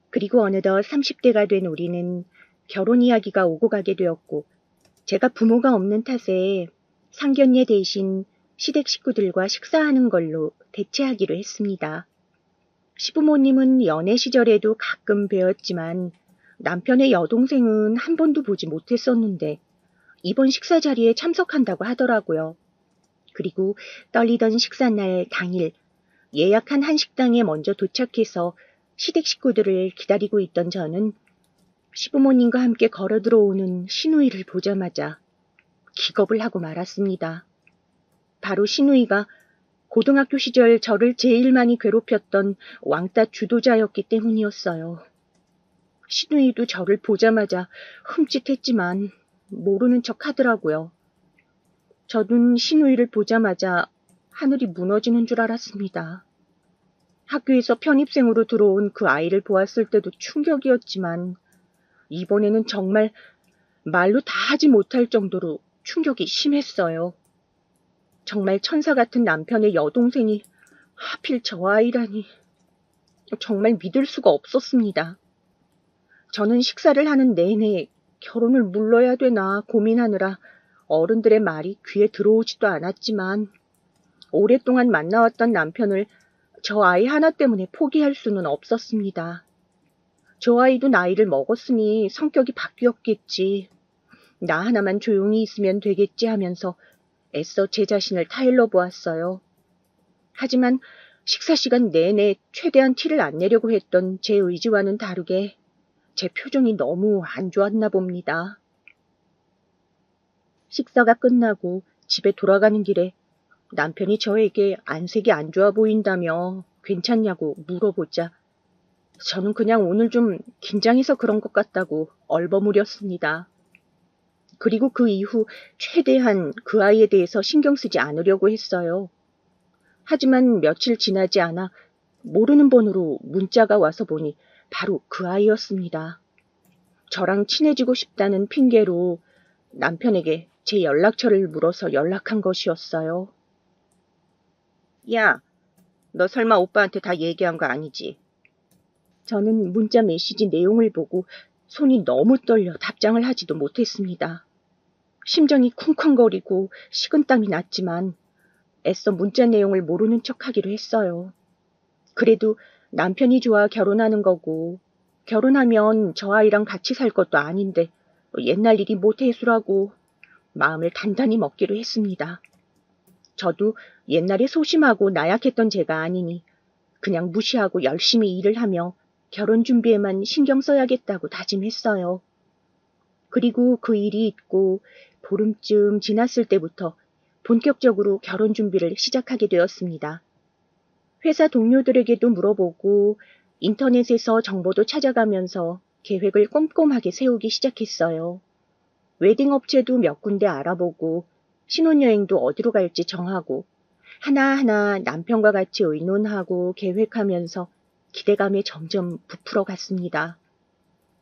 그리고 어느덧 30대가 된 우리는 결혼 이야기가 오고 가게 되었고 제가 부모가 없는 탓에 상견례 대신 시댁 식구들과 식사하는 걸로 대체하기로 했습니다. 시부모님은 연애 시절에도 가끔 뵈었지만 남편의 여동생은 한 번도 보지 못했었는데 이번 식사 자리에 참석한다고 하더라고요. 그리고 떨리던 식사날 당일 예약한 한식당에 먼저 도착해서 시댁 식구들을 기다리고 있던 저는 시부모님과 함께 걸어 들어오는 시누이를 보자마자 기겁을 하고 말았습니다. 바로 시누이가 고등학교 시절 저를 제일 많이 괴롭혔던 왕따 주도자였기 때문이었어요. 시누이도 저를 보자마자 흠칫했지만 모르는 척 하더라고요. 저는 시누이를 보자마자 하늘이 무너지는 줄 알았습니다. 학교에서 편입생으로 들어온 그 아이를 보았을 때도 충격이었지만 이번에는 정말 말로 다 하지 못할 정도로 충격이 심했어요. 정말 천사 같은 남편의 여동생이 하필 저 아이라니. 정말 믿을 수가 없었습니다. 저는 식사를 하는 내내 결혼을 물러야 되나 고민하느라 어른들의 말이 귀에 들어오지도 않았지만 오랫동안 만나왔던 남편을 저 아이 하나 때문에 포기할 수는 없었습니다. 저 아이도 나이를 먹었으니 성격이 바뀌었겠지. 나 하나만 조용히 있으면 되겠지 하면서 애써 제 자신을 타일러 보았어요. 하지만 식사 시간 내내 최대한 티를 안 내려고 했던 제 의지와는 다르게 제 표정이 너무 안 좋았나 봅니다. 식사가 끝나고 집에 돌아가는 길에 남편이 저에게 안색이 안 좋아 보인다며 괜찮냐고 물어보자 저는 그냥 오늘 좀 긴장해서 그런 것 같다고 얼버무렸습니다. 그리고 그 이후 최대한 그 아이에 대해서 신경 쓰지 않으려고 했어요. 하지만 며칠 지나지 않아 모르는 번호로 문자가 와서 보니 바로 그 아이였습니다. 저랑 친해지고 싶다는 핑계로 남편에게 제 연락처를 물어서 연락한 것이었어요. 야, 너 설마 오빠한테 다 얘기한 거 아니지? 저는 문자 메시지 내용을 보고 손이 너무 떨려 답장을 하지도 못했습니다. 심장이 쿵쾅거리고 식은땀이 났지만 애써 문자 내용을 모르는 척하기로 했어요. 그래도 남편이 좋아 결혼하는 거고 결혼하면 저 아이랑 같이 살 것도 아닌데 옛날 일이 모태수라고 마음을 단단히 먹기로 했습니다. 저도 옛날에 소심하고 나약했던 제가 아니니 그냥 무시하고 열심히 일을 하며 결혼 준비에만 신경 써야겠다고 다짐했어요. 그리고 그 일이 있고 보름쯤 지났을 때부터 본격적으로 결혼 준비를 시작하게 되었습니다. 회사 동료들에게도 물어보고 인터넷에서 정보도 찾아가면서 계획을 꼼꼼하게 세우기 시작했어요. 웨딩 업체도 몇 군데 알아보고 신혼여행도 어디로 갈지 정하고 하나하나 남편과 같이 의논하고 계획하면서 기대감에 점점 부풀어 갔습니다.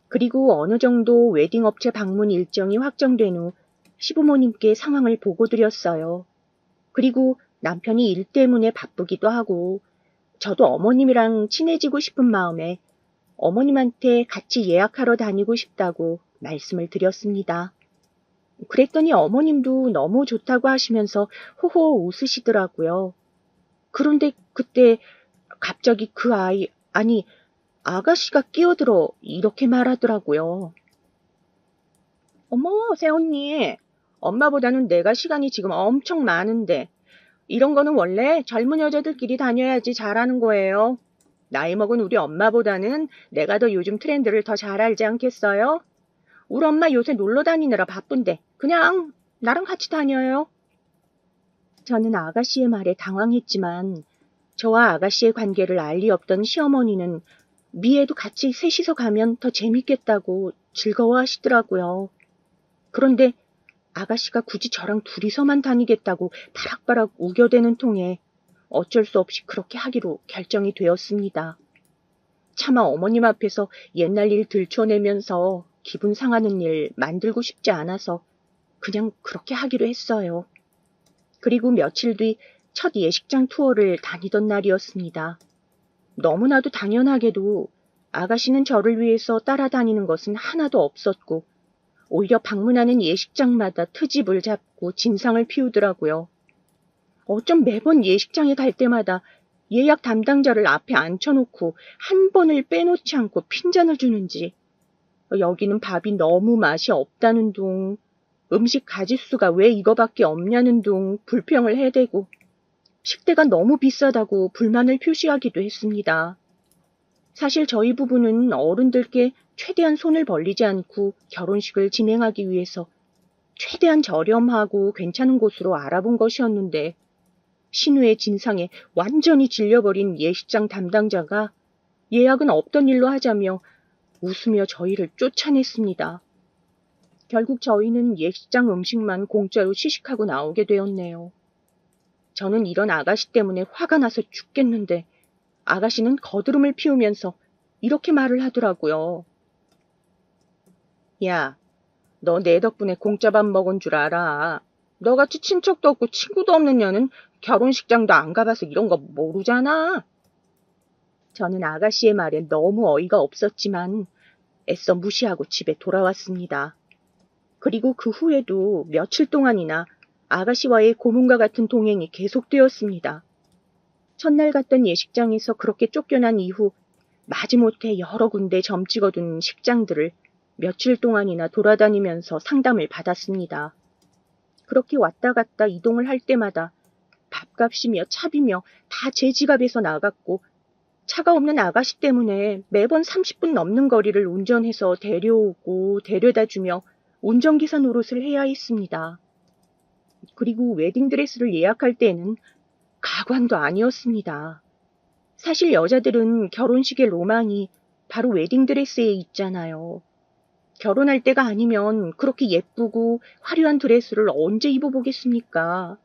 그리고 어느 정도 웨딩 업체 방문 일정이 확정된 후 시부모님께 상황을 보고드렸어요. 그리고 남편이 일 때문에 바쁘기도 하고 저도 어머님이랑 친해지고 싶은 마음에 어머님한테 같이 예약하러 다니고 싶다고 말씀을 드렸습니다. 그랬더니 어머님도 너무 좋다고 하시면서 호호 웃으시더라고요. 그런데 그때 갑자기 그 아가씨가 끼어들어 이렇게 말하더라고요. 어머, 새언니. 엄마보다는 내가 시간이 지금 엄청 많은데 이런 거는 원래 젊은 여자들끼리 다녀야지 잘하는 거예요. 나이 먹은 우리 엄마보다는 내가 더 요즘 트렌드를 더 잘 알지 않겠어요? 우리 엄마 요새 놀러 다니느라 바쁜데 그냥 나랑 같이 다녀요. 저는 아가씨의 말에 당황했지만 저와 아가씨의 관계를 알 리 없던 시어머니는 미애도 같이 셋이서 가면 더 재밌겠다고 즐거워하시더라고요. 그런데 아가씨가 굳이 저랑 둘이서만 다니겠다고 바락바락 우겨대는 통에 어쩔 수 없이 그렇게 하기로 결정이 되었습니다. 차마 어머님 앞에서 옛날 일 들춰내면서 기분 상하는 일 만들고 싶지 않아서 그냥 그렇게 하기로 했어요. 그리고 며칠 뒤 첫 예식장 투어를 다니던 날이었습니다. 너무나도 당연하게도 아가씨는 저를 위해서 따라다니는 것은 하나도 없었고 오히려 방문하는 예식장마다 트집을 잡고 진상을 피우더라고요. 어쩜 매번 예식장에 갈 때마다 예약 담당자를 앞에 앉혀놓고 한 번을 빼놓지 않고 핀잔을 주는지 여기는 밥이 너무 맛이 없다는 둥 음식 가짓수가 왜 이거밖에 없냐는 둥 불평을 해대고 식대가 너무 비싸다고 불만을 표시하기도 했습니다. 사실 저희 부부는 어른들께 최대한 손을 벌리지 않고 결혼식을 진행하기 위해서 최대한 저렴하고 괜찮은 곳으로 알아본 것이었는데 신우의 진상에 완전히 질려버린 예식장 담당자가 예약은 없던 일로 하자며 웃으며 저희를 쫓아냈습니다. 결국 저희는 예식장 음식만 공짜로 시식하고 나오게 되었네요. 저는 이런 아가씨 때문에 화가 나서 죽겠는데 아가씨는 거드름을 피우면서 이렇게 말을 하더라고요. 야, 너 내 덕분에 공짜 밥 먹은 줄 알아. 너같이 친척도 없고 친구도 없는 년은 결혼식장도 안 가봐서 이런 거 모르잖아. 저는 아가씨의 말에 너무 어이가 없었지만 애써 무시하고 집에 돌아왔습니다. 그리고 그 후에도 며칠 동안이나 아가씨와의 고문과 같은 동행이 계속되었습니다. 첫날 갔던 예식장에서 그렇게 쫓겨난 이후 마지못해 여러 군데 점 찍어둔 식장들을 며칠 동안이나 돌아다니면서 상담을 받았습니다. 그렇게 왔다 갔다 이동을 할 때마다 밥값이며 차비며 다 제 지갑에서 나갔고 차가 없는 아가씨 때문에 매번 30분 넘는 거리를 운전해서 데려오고 데려다주며 운전기사 노릇을 해야 했습니다. 그리고 웨딩드레스를 예약할 때는 가관도 아니었습니다. 사실 여자들은 결혼식의 로망이 바로 웨딩드레스에 있잖아요. 결혼할 때가 아니면 그렇게 예쁘고 화려한 드레스를 언제 입어보겠습니까?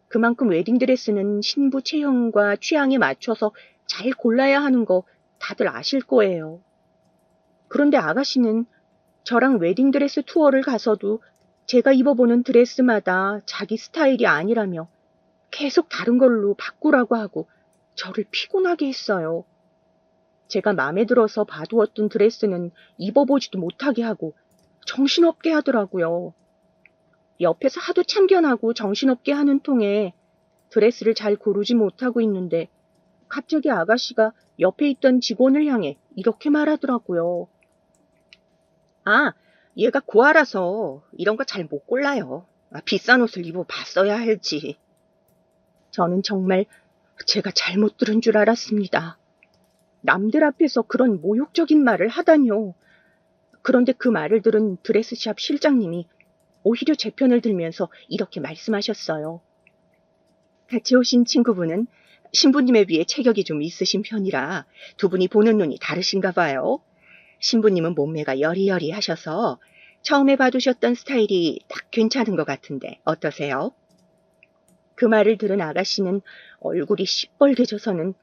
그만큼 웨딩드레스는 신부 체형과 취향에 맞춰서 잘 골라야 하는 거 다들 아실 거예요. 그런데 아가씨는 저랑 웨딩드레스 투어를 가서도 제가 입어보는 드레스마다 자기 스타일이 아니라며 계속 다른 걸로 바꾸라고 하고 저를 피곤하게 했어요. 제가 마음에 들어서 봐두었던 드레스는 입어보지도 못하게 하고 정신없게 하더라고요. 옆에서 하도 참견하고 정신없게 하는 통에 드레스를 잘 고르지 못하고 있는데 갑자기 아가씨가 옆에 있던 직원을 향해 이렇게 말하더라고요. 아, 얘가 고아라서 이런 거 잘 못 골라요. 비싼 옷을 입어봤어야 할지. 저는 정말 제가 잘못 들은 줄 알았습니다. 남들 앞에서 그런 모욕적인 말을 하다니요. 그런데 그 말을 들은 드레스샵 실장님이 오히려 제 편을 들면서 이렇게 말씀하셨어요. 같이 오신 친구분은 신부님에 비해 체격이 좀 있으신 편이라 두 분이 보는 눈이 다르신가 봐요. 신부님은 몸매가 여리여리하셔서 처음에 봐두셨던 스타일이 딱 괜찮은 것 같은데 어떠세요? 그 말을 들은 아가씨는 얼굴이 시뻘개져서는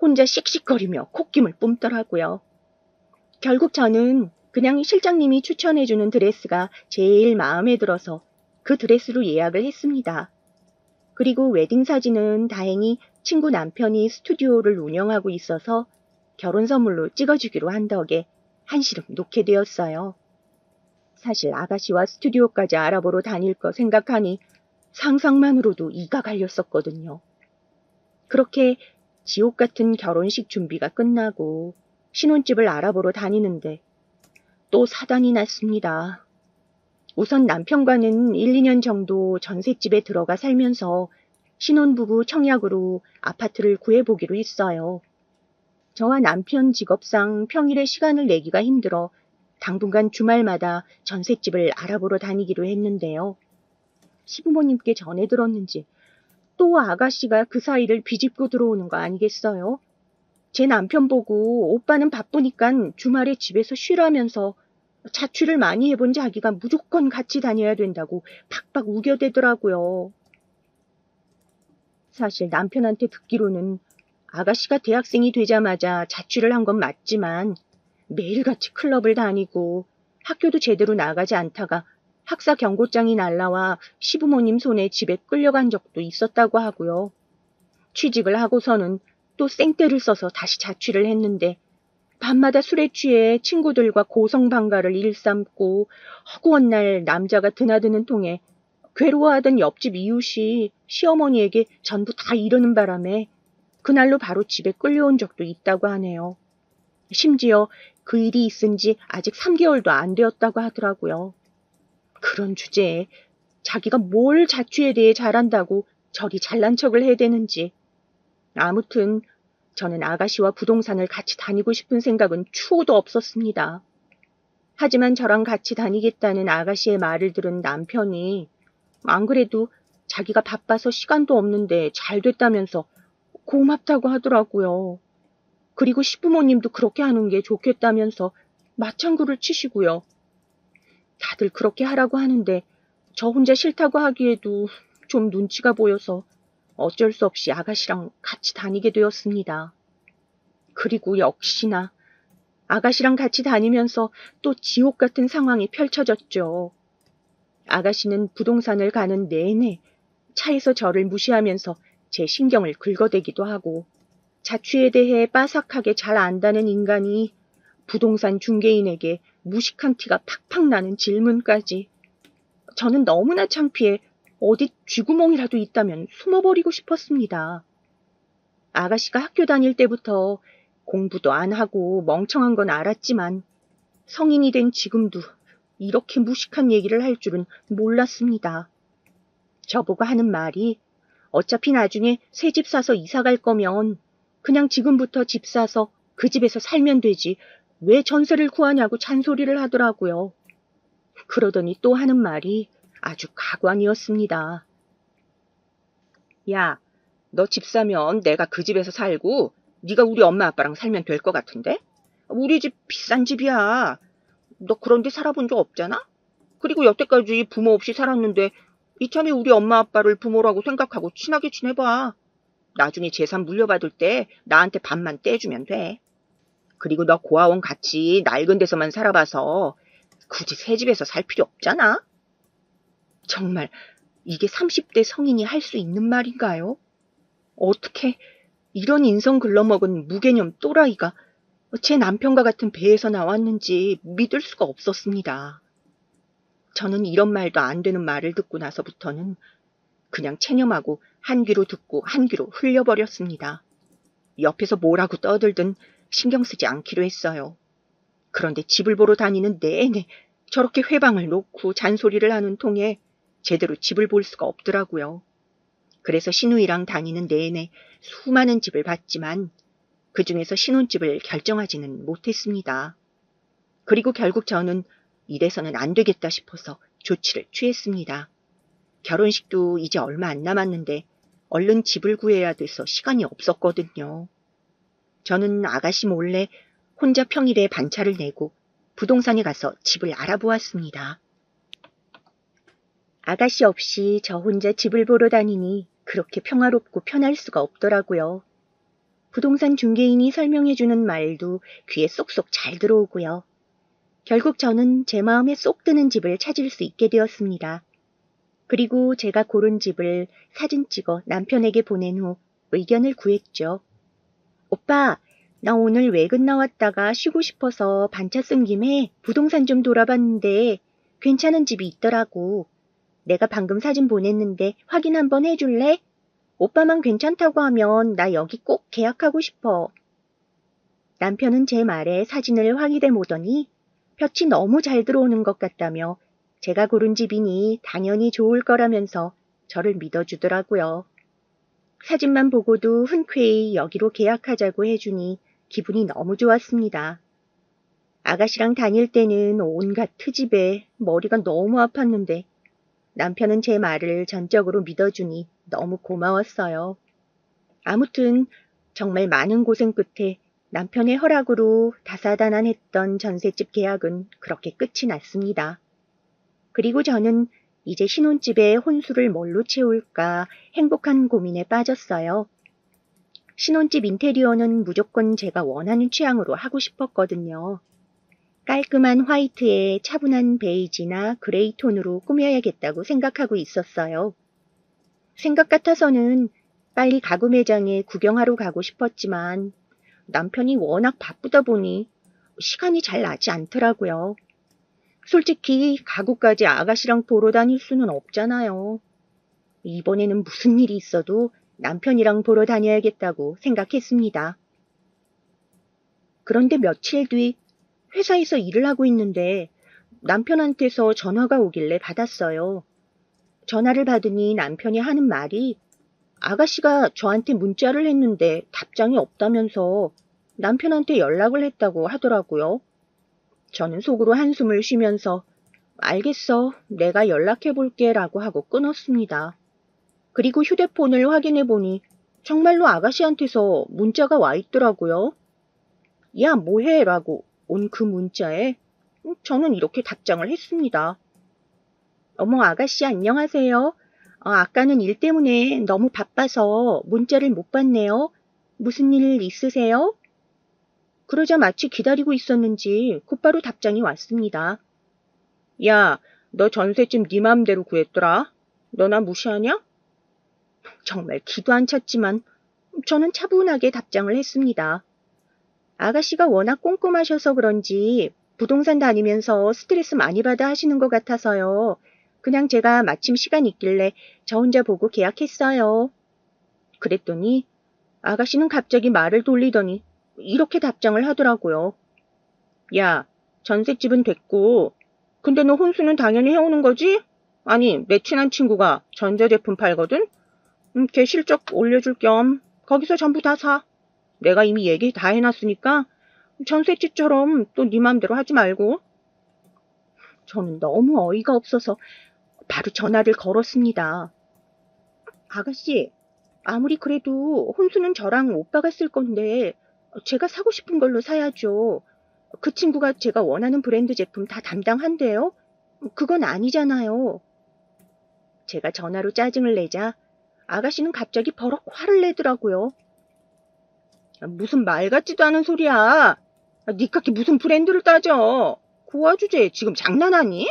혼자 씩씩거리며 콧김을 뿜더라고요. 결국 저는 그냥 실장님이 추천해주는 드레스가 제일 마음에 들어서 그 드레스로 예약을 했습니다. 그리고 웨딩 사진은 다행히 친구 남편이 스튜디오를 운영하고 있어서 결혼 선물로 찍어주기로 한 덕에 한시름 놓게 되었어요. 사실 아가씨와 스튜디오까지 알아보러 다닐 거 생각하니 상상만으로도 이가 갈렸었거든요. 그렇게 지옥 같은 결혼식 준비가 끝나고 신혼집을 알아보러 다니는데 또 사단이 났습니다. 우선 남편과는 1, 2년 정도 전셋집에 들어가 살면서 신혼부부 청약으로 아파트를 구해보기로 했어요. 저와 남편 직업상 평일에 시간을 내기가 힘들어 당분간 주말마다 전셋집을 알아보러 다니기로 했는데요. 시부모님께 전해 들었는지 또 아가씨가 그 사이를 비집고 들어오는 거 아니겠어요? 제 남편 보고 오빠는 바쁘니까 주말에 집에서 쉬라면서 자취를 많이 해본 자기가 무조건 같이 다녀야 된다고 팍팍 우겨대더라고요. 사실 남편한테 듣기로는 아가씨가 대학생이 되자마자 자취를 한 건 맞지만 매일같이 클럽을 다니고 학교도 제대로 나가지 않다가 학사 경고장이 날라와 시부모님 손에 집에 끌려간 적도 있었다고 하고요. 취직을 하고서는 또 생떼를 써서 다시 자취를 했는데 밤마다 술에 취해 친구들과 고성방가를 일삼고 허구한 날 남자가 드나드는 통에 괴로워하던 옆집 이웃이 시어머니에게 전부 다 이러는 바람에 그날로 바로 집에 끌려온 적도 있다고 하네요. 심지어 그 일이 있은 지 아직 3개월도 안 되었다고 하더라고요. 그런 주제에 자기가 뭘 자취에 대해 잘한다고 저리 잘난 척을 해대는지. 아무튼 저는 아가씨와 부동산을 같이 다니고 싶은 생각은 추호도 없었습니다. 하지만 저랑 같이 다니겠다는 아가씨의 말을 들은 남편이 안 그래도 자기가 바빠서 시간도 없는데 잘 됐다면서 고맙다고 하더라고요. 그리고 시부모님도 그렇게 하는 게 좋겠다면서 맞장구를 치시고요. 다들 그렇게 하라고 하는데 저 혼자 싫다고 하기에도 좀 눈치가 보여서 어쩔 수 없이 아가씨랑 같이 다니게 되었습니다. 그리고 역시나 아가씨랑 같이 다니면서 또 지옥 같은 상황이 펼쳐졌죠. 아가씨는 부동산을 가는 내내 차에서 저를 무시하면서 제 신경을 긁어대기도 하고 자취에 대해 빠삭하게 잘 안다는 인간이 부동산 중개인에게 무식한 티가 팍팍 나는 질문까지. 저는 너무나 창피해 어디 쥐구멍이라도 있다면 숨어버리고 싶었습니다. 아가씨가 학교 다닐 때부터 공부도 안 하고 멍청한 건 알았지만 성인이 된 지금도 이렇게 무식한 얘기를 할 줄은 몰랐습니다. 저보고 하는 말이 어차피 나중에 새 집 사서 이사 갈 거면 그냥 지금부터 집 사서 그 집에서 살면 되지 왜 전세를 구하냐고 잔소리를 하더라고요. 그러더니 또 하는 말이 아주 가관이었습니다. 야, 너 집 사면 내가 그 집에서 살고 네가 우리 엄마 아빠랑 살면 될 것 같은데? 우리 집 비싼 집이야. 너 그런 데 살아본 적 없잖아? 그리고 여태까지 부모 없이 살았는데 이참에 우리 엄마 아빠를 부모라고 생각하고 친하게 지내봐. 나중에 재산 물려받을 때 나한테 반만 떼주면 돼. 그리고 너 고아원 같이 낡은 데서만 살아봐서 굳이 새 집에서 살 필요 없잖아? 정말 이게 30대 성인이 할 수 있는 말인가요? 어떻게 이런 인성 글러먹은 무개념 또라이가 제 남편과 같은 배에서 나왔는지 믿을 수가 없었습니다. 저는 이런 말도 안 되는 말을 듣고 나서부터는 그냥 체념하고 한 귀로 듣고 한 귀로 흘려버렸습니다. 옆에서 뭐라고 떠들든 신경 쓰지 않기로 했어요. 그런데 집을 보러 다니는 내내 저렇게 회방을 놓고 잔소리를 하는 통에 제대로 집을 볼 수가 없더라고요. 그래서 시누이랑 다니는 내내 수많은 집을 봤지만 그중에서 신혼집을 결정하지는 못했습니다. 그리고 결국 저는 이래서는 안 되겠다 싶어서 조치를 취했습니다. 결혼식도 이제 얼마 안 남았는데 얼른 집을 구해야 돼서 시간이 없었거든요. 저는 아가씨 몰래 혼자 평일에 반차를 내고 부동산에 가서 집을 알아보았습니다. 아가씨 없이 저 혼자 집을 보러 다니니 그렇게 평화롭고 편할 수가 없더라고요. 부동산 중개인이 설명해주는 말도 귀에 쏙쏙 잘 들어오고요. 결국 저는 제 마음에 쏙 드는 집을 찾을 수 있게 되었습니다. 그리고 제가 고른 집을 사진 찍어 남편에게 보낸 후 의견을 구했죠. 오빠, 나 오늘 외근 나왔다가 쉬고 싶어서 반차 쓴 김에 부동산 좀 돌아봤는데 괜찮은 집이 있더라고. 내가 방금 사진 보냈는데 확인 한번 해줄래? 오빠만 괜찮다고 하면 나 여기 꼭 계약하고 싶어. 남편은 제 말에 사진을 확인해 보더니 볕이 너무 잘 들어오는 것 같다며 제가 고른 집이니 당연히 좋을 거라면서 저를 믿어주더라고요. 사진만 보고도 흔쾌히 여기로 계약하자고 해주니 기분이 너무 좋았습니다. 아가씨랑 다닐 때는 온갖 트집에 머리가 너무 아팠는데 남편은 제 말을 전적으로 믿어주니 너무 고마웠어요. 아무튼 정말 많은 고생 끝에 남편의 허락으로 다사다난했던 전셋집 계약은 그렇게 끝이 났습니다. 그리고 저는 이제 신혼집에 혼수를 뭘로 채울까 행복한 고민에 빠졌어요. 신혼집 인테리어는 무조건 제가 원하는 취향으로 하고 싶었거든요. 깔끔한 화이트에 차분한 베이지나 그레이 톤으로 꾸며야겠다고 생각하고 있었어요. 생각 같아서는 빨리 가구 매장에 구경하러 가고 싶었지만 남편이 워낙 바쁘다 보니 시간이 잘 나지 않더라고요. 솔직히 가구까지 아가씨랑 보러 다닐 수는 없잖아요. 이번에는 무슨 일이 있어도 남편이랑 보러 다녀야겠다고 생각했습니다. 그런데 며칠 뒤 회사에서 일을 하고 있는데 남편한테서 전화가 오길래 받았어요. 전화를 받으니 남편이 하는 말이 아가씨가 저한테 문자를 했는데 답장이 없다면서 남편한테 연락을 했다고 하더라고요. 저는 속으로 한숨을 쉬면서 알겠어, 내가 연락해볼게 라고 하고 끊었습니다. 그리고 휴대폰을 확인해보니 정말로 아가씨한테서 문자가 와 있더라고요. 야, 뭐해? 라고 온 그 문자에 저는 이렇게 답장을 했습니다. 어머, 아가씨 안녕하세요. 아까는 일 때문에 너무 바빠서 문자를 못 봤네요. 무슨 일 있으세요? 그러자 마치 기다리고 있었는지 곧바로 답장이 왔습니다. 야, 너 전셋집 네 맘대로 구했더라? 너 나 무시하냐? 정말 기도 안 찼지만 저는 차분하게 답장을 했습니다. 아가씨가 워낙 꼼꼼하셔서 그런지 부동산 다니면서 스트레스 많이 받아 하시는 것 같아서요. 그냥 제가 마침 시간 있길래 저 혼자 보고 계약했어요. 그랬더니 아가씨는 갑자기 말을 돌리더니 이렇게 답장을 하더라고요. 야, 전셋집은 됐고, 근데 너 혼수는 당연히 해오는 거지? 아니, 내 친한 친구가 전자제품 팔거든? 걔 실적 올려줄 겸 거기서 전부 다 사. 내가 이미 얘기 다 해놨으니까 전셋집처럼 또 네 맘대로 하지 말고. 저는 너무 어이가 없어서 바로 전화를 걸었습니다. 아가씨, 아무리 그래도 혼수는 저랑 오빠가 쓸 건데 제가 사고 싶은 걸로 사야죠. 그 친구가 제가 원하는 브랜드 제품 다 담당한대요. 그건 아니잖아요. 제가 전화로 짜증을 내자 아가씨는 갑자기 버럭 화를 내더라고요. 무슨 말 같지도 않은 소리야. 니깎이 무슨 브랜드를 따져. 고아 주제에 지금 장난하니?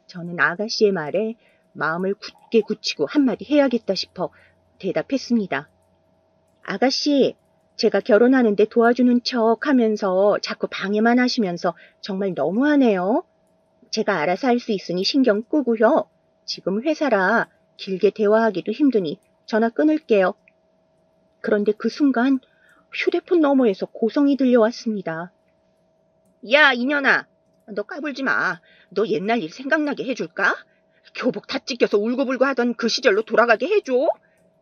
저는 아가씨의 말에 마음을 굳게 굳히고 한마디 해야겠다 싶어 대답했습니다. 아가씨, 제가 결혼하는데 도와주는 척 하면서 자꾸 방해만 하시면서 정말 너무하네요. 제가 알아서 할 수 있으니 신경 끄고요. 지금 회사라 길게 대화하기도 힘드니 전화 끊을게요. 그런데 그 순간 휴대폰 너머에서 고성이 들려왔습니다. 야, 이년아. 너 까불지 마. 너 옛날 일 생각나게 해줄까? 교복 다 찢겨서 울고불고 하던 그 시절로 돌아가게 해줘.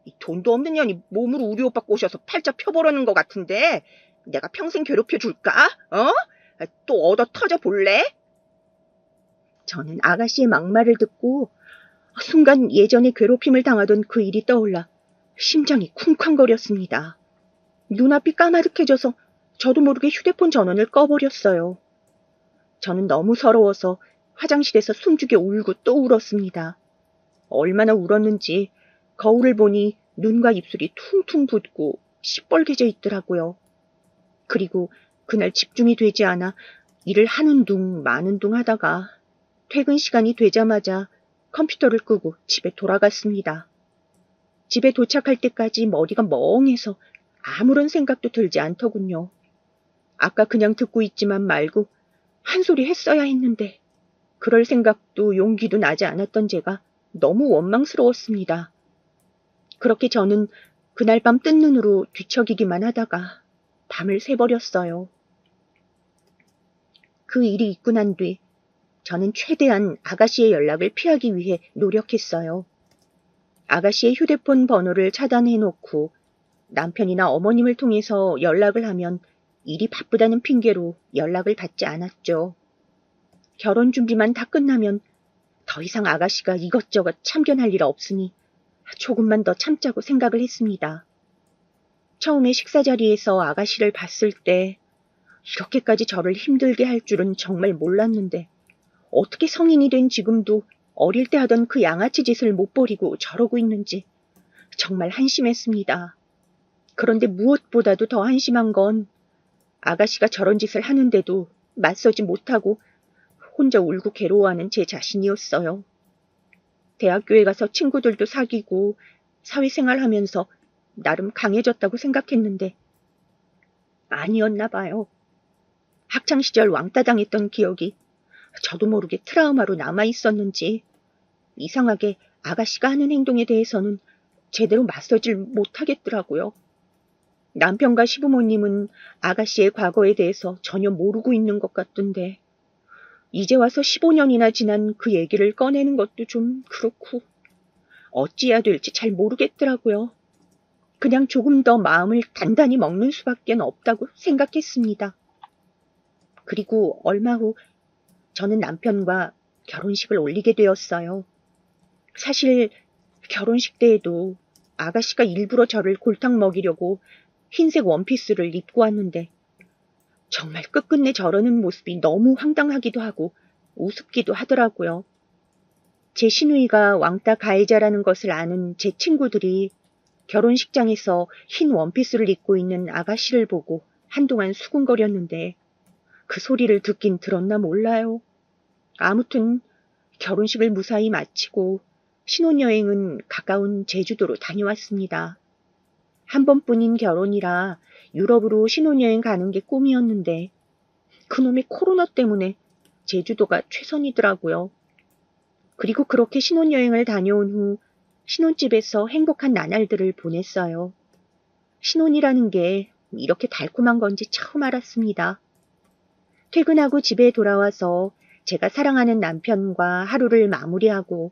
이 돈도 없는 년이 몸으로 우리 오빠 꼬셔서 팔자 펴보려는 것 같은데 내가 평생 괴롭혀줄까? 어? 또 얻어 터져 볼래? 저는 아가씨의 막말을 듣고 순간 예전에 괴롭힘을 당하던 그 일이 떠올라 심장이 쿵쾅거렸습니다. 눈앞이 까마득해져서 저도 모르게 휴대폰 전원을 꺼버렸어요. 저는 너무 서러워서 화장실에서 숨죽여 울고 또 울었습니다. 얼마나 울었는지 거울을 보니 눈과 입술이 퉁퉁 붓고 시뻘개져 있더라고요. 그리고 그날 집중이 되지 않아 일을 하는 둥 마는 둥 하다가 퇴근 시간이 되자마자 컴퓨터를 끄고 집에 돌아갔습니다. 집에 도착할 때까지 머리가 멍해서 아무런 생각도 들지 않더군요. 아까 그냥 듣고 있지만 말고 한 소리 했어야 했는데 그럴 생각도 용기도 나지 않았던 제가 너무 원망스러웠습니다. 그렇게 저는 그날 밤 뜬 눈으로 뒤척이기만 하다가 밤을 새버렸어요. 그 일이 있고 난 뒤 저는 최대한 아가씨의 연락을 피하기 위해 노력했어요. 아가씨의 휴대폰 번호를 차단해놓고 남편이나 어머님을 통해서 연락을 하면 일이 바쁘다는 핑계로 연락을 받지 않았죠. 결혼 준비만 다 끝나면 더 이상 아가씨가 이것저것 참견할 일 없으니 조금만 더 참자고 생각을 했습니다. 처음에 식사 자리에서 아가씨를 봤을 때 이렇게까지 저를 힘들게 할 줄은 정말 몰랐는데 어떻게 성인이 된 지금도 어릴 때 하던 그 양아치 짓을 못 버리고 저러고 있는지 정말 한심했습니다. 그런데 무엇보다도 더 한심한 건 아가씨가 저런 짓을 하는데도 맞서지 못하고 혼자 울고 괴로워하는 제 자신이었어요. 대학교에 가서 친구들도 사귀고 사회생활하면서 나름 강해졌다고 생각했는데 아니었나 봐요. 학창시절 왕따 당했던 기억이 저도 모르게 트라우마로 남아있었는지 이상하게 아가씨가 하는 행동에 대해서는 제대로 맞서질 못하겠더라고요. 남편과 시부모님은 아가씨의 과거에 대해서 전혀 모르고 있는 것 같던데 이제 와서 15년이나 지난 그 얘기를 꺼내는 것도 좀 그렇고 어찌해야 될지 잘 모르겠더라고요. 그냥 조금 더 마음을 단단히 먹는 수밖에 없다고 생각했습니다. 그리고 얼마 후 저는 남편과 결혼식을 올리게 되었어요. 사실 결혼식 때에도 아가씨가 일부러 저를 골탕 먹이려고 흰색 원피스를 입고 왔는데 정말 끝끝내 저러는 모습이 너무 황당하기도 하고 우습기도 하더라고요. 제 시누이가 왕따 가해자라는 것을 아는 제 친구들이 결혼식장에서 흰 원피스를 입고 있는 아가씨를 보고 한동안 수군거렸는데 그 소리를 듣긴 들었나 몰라요. 아무튼 결혼식을 무사히 마치고 신혼여행은 가까운 제주도로 다녀왔습니다. 한 번뿐인 결혼이라 유럽으로 신혼여행 가는 게 꿈이었는데 그놈의 코로나 때문에 제주도가 최선이더라고요. 그리고 그렇게 신혼여행을 다녀온 후 신혼집에서 행복한 나날들을 보냈어요. 신혼이라는 게 이렇게 달콤한 건지 처음 알았습니다. 퇴근하고 집에 돌아와서 제가 사랑하는 남편과 하루를 마무리하고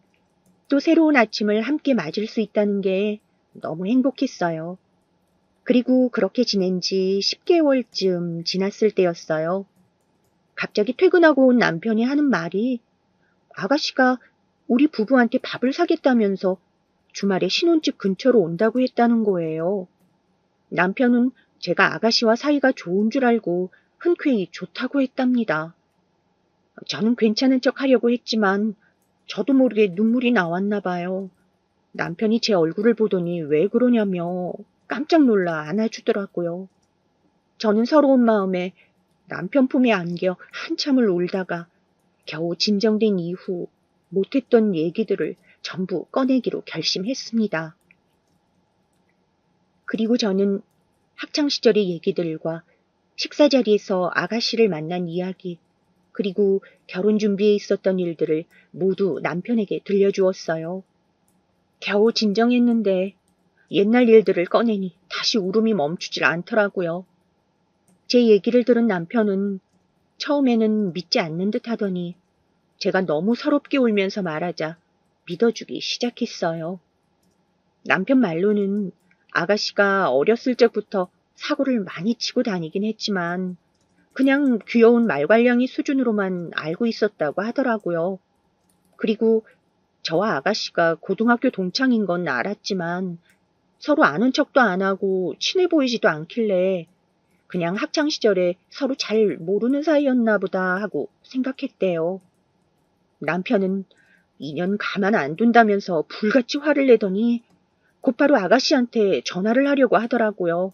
또 새로운 아침을 함께 맞을 수 있다는 게 너무 행복했어요. 그리고 그렇게 지낸 지 10개월쯤 지났을 때였어요. 갑자기 퇴근하고 온 남편이 하는 말이 아가씨가 우리 부부한테 밥을 사겠다면서 주말에 신혼집 근처로 온다고 했다는 거예요. 남편은 제가 아가씨와 사이가 좋은 줄 알고 흔쾌히 좋다고 했답니다. 저는 괜찮은 척 하려고 했지만 저도 모르게 눈물이 나왔나 봐요. 남편이 제 얼굴을 보더니 왜 그러냐며 깜짝 놀라 안아주더라고요. 저는 서러운 마음에 남편 품에 안겨 한참을 울다가 겨우 진정된 이후 못했던 얘기들을 전부 꺼내기로 결심했습니다. 그리고 저는 학창시절의 얘기들과 식사 자리에서 아가씨를 만난 이야기, 그리고 결혼 준비에 있었던 일들을 모두 남편에게 들려주었어요. 겨우 진정했는데 옛날 일들을 꺼내니 다시 울음이 멈추질 않더라고요. 제 얘기를 들은 남편은 처음에는 믿지 않는 듯 하더니 제가 너무 서럽게 울면서 말하자 믿어주기 시작했어요. 남편 말로는 아가씨가 어렸을 적부터 사고를 많이 치고 다니긴 했지만 그냥 귀여운 말괄량이 수준으로만 알고 있었다고 하더라고요. 그리고 저와 아가씨가 고등학교 동창인 건 알았지만 서로 아는 척도 안 하고 친해 보이지도 않길래 그냥 학창시절에 서로 잘 모르는 사이였나 보다 하고 생각했대요. 남편은 2년 가만 안 둔다면서 불같이 화를 내더니 곧바로 아가씨한테 전화를 하려고 하더라고요.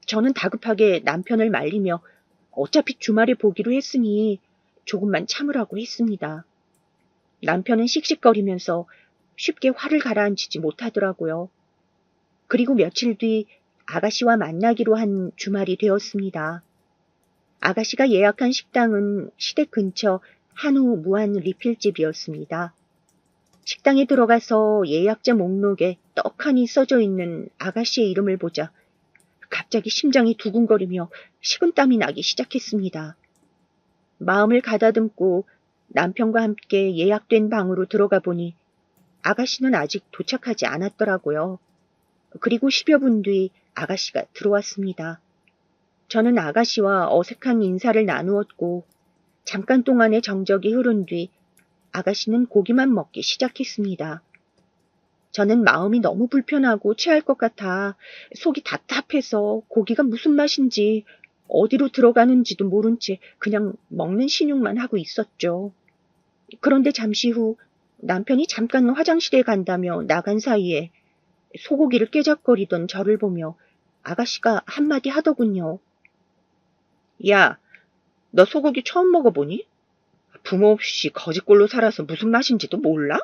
저는 다급하게 남편을 말리며 어차피 주말에 보기로 했으니 조금만 참으라고 했습니다. 남편은 씩씩거리면서 쉽게 화를 가라앉히지 못하더라고요. 그리고 며칠 뒤 아가씨와 만나기로 한 주말이 되었습니다. 아가씨가 예약한 식당은 시댁 근처 한우 무한 리필집이었습니다. 식당에 들어가서 예약자 목록에 떡하니 써져 있는 아가씨의 이름을 보자 갑자기 심장이 두근거리며 식은땀이 나기 시작했습니다. 마음을 가다듬고 남편과 함께 예약된 방으로 들어가 보니 아가씨는 아직 도착하지 않았더라고요. 그리고 10여 분 뒤 아가씨가 들어왔습니다. 저는 아가씨와 어색한 인사를 나누었고 잠깐 동안의 정적이 흐른 뒤 아가씨는 고기만 먹기 시작했습니다. 저는 마음이 너무 불편하고 체할 것 같아 속이 답답해서 고기가 무슨 맛인지 어디로 들어가는지도 모른 채 그냥 먹는 신용만 하고 있었죠. 그런데 잠시 후 남편이 잠깐 화장실에 간다며 나간 사이에 소고기를 깨작거리던 저를 보며 아가씨가 한마디 하더군요. 야, 너 소고기 처음 먹어보니? 부모 없이 거지꼴로 살아서 무슨 맛인지도 몰라?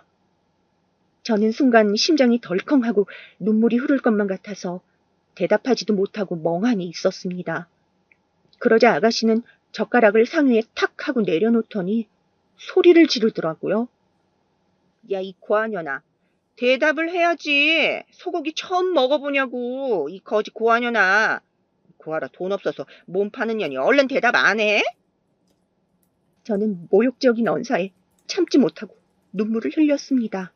저는 순간 심장이 덜컹하고 눈물이 흐를 것만 같아서 대답하지도 못하고 멍하니 있었습니다. 그러자 아가씨는 젓가락을 상위에 탁 하고 내려놓더니 소리를 지르더라고요. 야, 이 고아녀나. 대답을 해야지. 소고기 처음 먹어보냐고. 이 거지 고아녀나. 고아라 돈 없어서 몸 파는 년이 얼른 대답 안 해? 저는 모욕적인 언사에 참지 못하고 눈물을 흘렸습니다.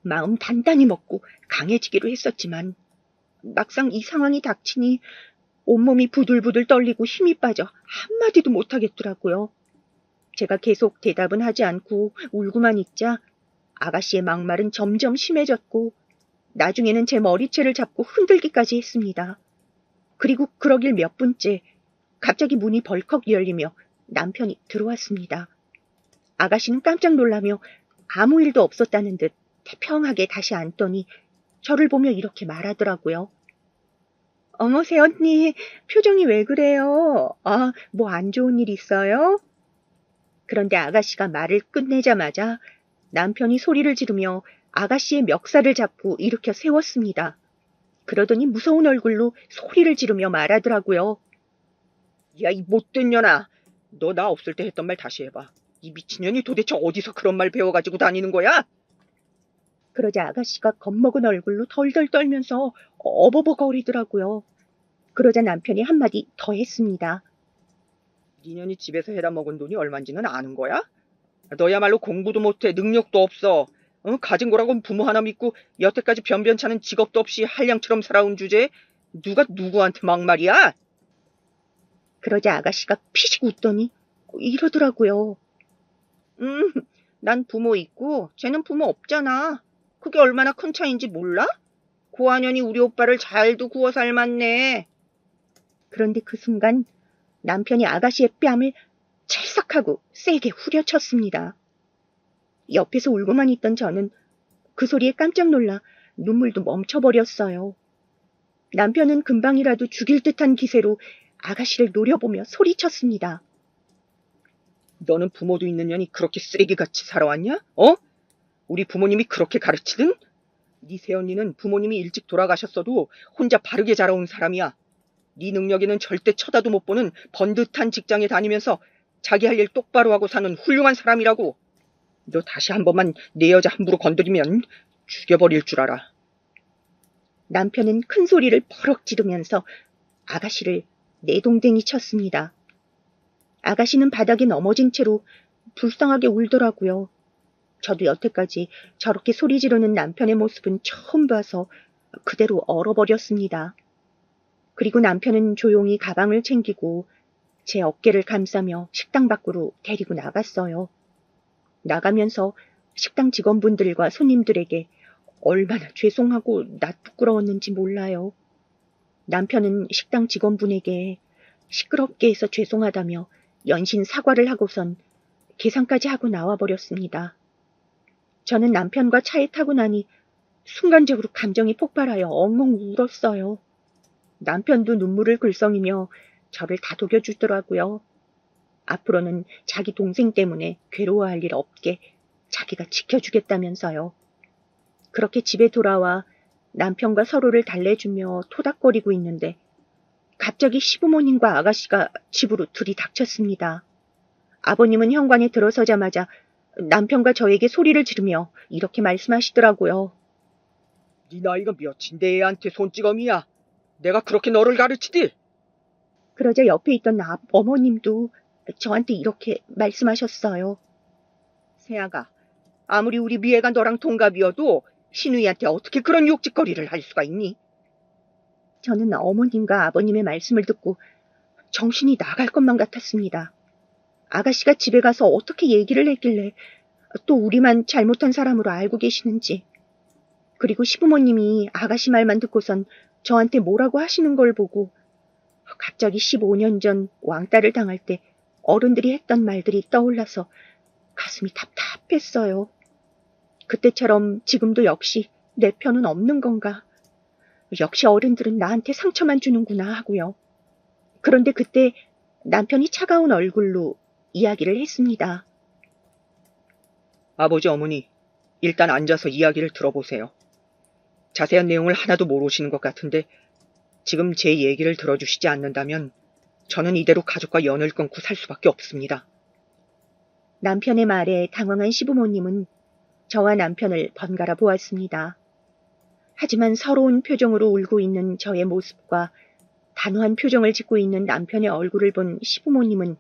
마음 단단히 먹고 강해지기로 했었지만 막상 이 상황이 닥치니 온몸이 부들부들 떨리고 힘이 빠져 한마디도 못하겠더라고요. 제가 계속 대답은 하지 않고 울고만 있자 아가씨의 막말은 점점 심해졌고 나중에는 제 머리채를 잡고 흔들기까지 했습니다. 그리고 그러길 몇 분째 갑자기 문이 벌컥 열리며 남편이 들어왔습니다. 아가씨는 깜짝 놀라며 아무 일도 없었다는 듯 태평하게 다시 앉더니 저를 보며 이렇게 말하더라고요. 어머, 새언니, 표정이 왜 그래요? 아, 뭐 안 좋은 일 있어요? 그런데 아가씨가 말을 끝내자마자 남편이 소리를 지르며 아가씨의 멱살을 잡고 일으켜 세웠습니다. 그러더니 무서운 얼굴로 소리를 지르며 말하더라고요. 야, 이 못된 년아. 너 나 없을 때 했던 말 다시 해봐. 이 미친년이 도대체 어디서 그런 말 배워가지고 다니는 거야? 그러자 아가씨가 겁먹은 얼굴로 덜덜 떨면서 어버버거리더라고요. 그러자 남편이 한마디 더 했습니다. 니년이 집에서 해다 먹은 돈이 얼만지는 아는 거야? 너야말로 공부도 못해 능력도 없어. 가진 거라곤 부모 하나 믿고 여태까지 변변찮은 직업도 없이 한량처럼 살아온 주제에 누가 누구한테 막말이야? 그러자 아가씨가 피식 웃더니 이러더라고요. 난 부모 있고 쟤는 부모 없잖아. 그게 얼마나 큰 차이인지 몰라? 고한연이 우리 오빠를 잘도 구워 삶았네. 그런데 그 순간 남편이 아가씨의 뺨을 찰싹하고 세게 후려쳤습니다. 옆에서 울고만 있던 저는 그 소리에 깜짝 놀라 눈물도 멈춰버렸어요. 남편은 금방이라도 죽일 듯한 기세로 아가씨를 노려보며 소리쳤습니다. 너는 부모도 있는 년이 그렇게 쓰레기같이 살아왔냐? 어? 우리 부모님이 그렇게 가르치든? 네 새언니는 부모님이 일찍 돌아가셨어도 혼자 바르게 자라온 사람이야. 네 능력에는 절대 쳐다도 못 보는 번듯한 직장에 다니면서 자기 할 일 똑바로 하고 사는 훌륭한 사람이라고. 너 다시 한 번만 내 여자 함부로 건드리면 죽여버릴 줄 알아. 남편은 큰 소리를 버럭 지르면서 아가씨를 내동댕이 쳤습니다. 아가씨는 바닥에 넘어진 채로 불쌍하게 울더라고요. 저도 여태까지 저렇게 소리 지르는 남편의 모습은 처음 봐서 그대로 얼어버렸습니다. 그리고 남편은 조용히 가방을 챙기고 제 어깨를 감싸며 식당 밖으로 데리고 나갔어요. 나가면서 식당 직원분들과 손님들에게 얼마나 죄송하고 낯부끄러웠는지 몰라요. 남편은 식당 직원분에게 시끄럽게 해서 죄송하다며 연신 사과를 하고선 계산까지 하고 나와버렸습니다. 저는 남편과 차에 타고 나니 순간적으로 감정이 폭발하여 엉엉 울었어요. 남편도 눈물을 글썽이며 저를 다독여주더라고요. 앞으로는 자기 동생 때문에 괴로워할 일 없게 자기가 지켜주겠다면서요. 그렇게 집에 돌아와 남편과 서로를 달래주며 토닥거리고 있는데 갑자기 시부모님과 아가씨가 집으로 들이닥쳤습니다. 아버님은 현관에 들어서자마자 남편과 저에게 소리를 지르며 이렇게 말씀하시더라고요. 네 나이가 몇인데 애한테 손찌검이야. 내가 그렇게 너를 가르치디? 그러자 옆에 있던 어머님도 저한테 이렇게 말씀하셨어요. 세아가, 아무리 우리 미애가 너랑 동갑이어도 신우이한테 어떻게 그런 욕짓거리를 할 수가 있니? 저는 어머님과 아버님의 말씀을 듣고 정신이 나갈 것만 같았습니다. 아가씨가 집에 가서 어떻게 얘기를 했길래 또 우리만 잘못한 사람으로 알고 계시는지. 그리고 시부모님이 아가씨 말만 듣고선 저한테 뭐라고 하시는 걸 보고 갑자기 15년 전 왕따를 당할 때 어른들이 했던 말들이 떠올라서 가슴이 답답했어요. 그때처럼 지금도 역시 내 편은 없는 건가? 역시 어른들은 나한테 상처만 주는구나 하고요. 그런데 그때 남편이 차가운 얼굴로 이야기를 했습니다. 아버지, 어머니, 일단 앉아서 이야기를 들어보세요. 자세한 내용을 하나도 모르시는 것 같은데 지금 제 얘기를 들어주시지 않는다면 저는 이대로 가족과 연을 끊고 살 수밖에 없습니다. 남편의 말에 당황한 시부모님은 저와 남편을 번갈아 보았습니다. 하지만 서러운 표정으로 울고 있는 저의 모습과 단호한 표정을 짓고 있는 남편의 얼굴을 본 시부모님은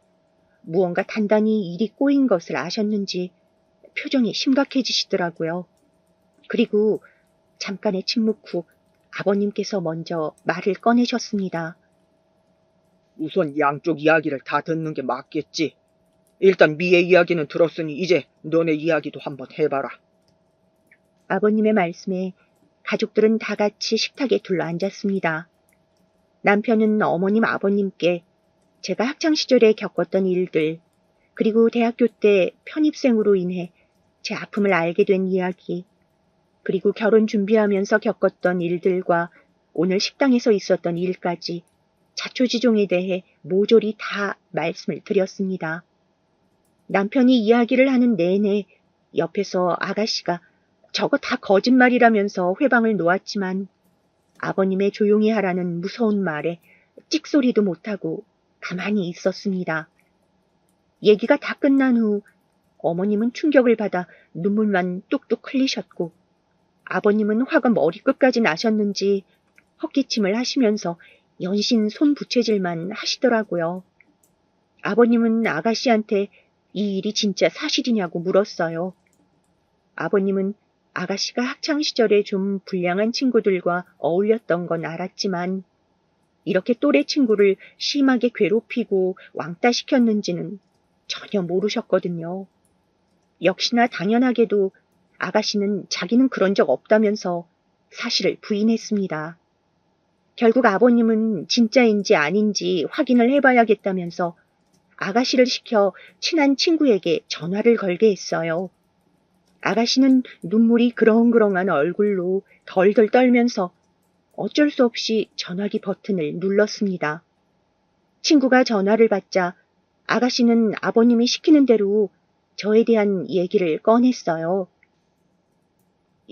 무언가 단단히 일이 꼬인 것을 아셨는지 표정이 심각해지시더라고요. 그리고 잠깐의 침묵 후 아버님께서 먼저 말을 꺼내셨습니다. 우선 양쪽 이야기를 다 듣는 게 맞겠지. 일단 미의 이야기는 들었으니 이제 너네 이야기도 한번 해봐라. 아버님의 말씀에 가족들은 다 같이 식탁에 둘러앉았습니다. 남편은 어머님 아버님께 제가 학창시절에 겪었던 일들, 그리고 대학교 때 편입생으로 인해 제 아픔을 알게 된 이야기, 그리고 결혼 준비하면서 겪었던 일들과 오늘 식당에서 있었던 일까지 자초지종에 대해 모조리 다 말씀을 드렸습니다. 남편이 이야기를 하는 내내 옆에서 아가씨가 저거 다 거짓말이라면서 회방을 놓았지만 아버님의 조용히 하라는 무서운 말에 찍소리도 못하고 가만히 있었습니다. 얘기가 다 끝난 후 어머님은 충격을 받아 눈물만 뚝뚝 흘리셨고 아버님은 화가 머리끝까지 나셨는지 헛기침을 하시면서 연신 손부채질만 하시더라고요. 아버님은 아가씨한테 이 일이 진짜 사실이냐고 물었어요. 아버님은 아가씨가 학창시절에 좀 불량한 친구들과 어울렸던 건 알았지만 이렇게 또래 친구를 심하게 괴롭히고 왕따시켰는지는 전혀 모르셨거든요. 역시나 당연하게도 아가씨는 자기는 그런 적 없다면서 사실을 부인했습니다. 결국 아버님은 진짜인지 아닌지 확인을 해봐야겠다면서 아가씨를 시켜 친한 친구에게 전화를 걸게 했어요. 아가씨는 눈물이 그렁그렁한 얼굴로 덜덜 떨면서 어쩔 수 없이 전화기 버튼을 눌렀습니다. 친구가 전화를 받자 아가씨는 아버님이 시키는 대로 저에 대한 얘기를 꺼냈어요.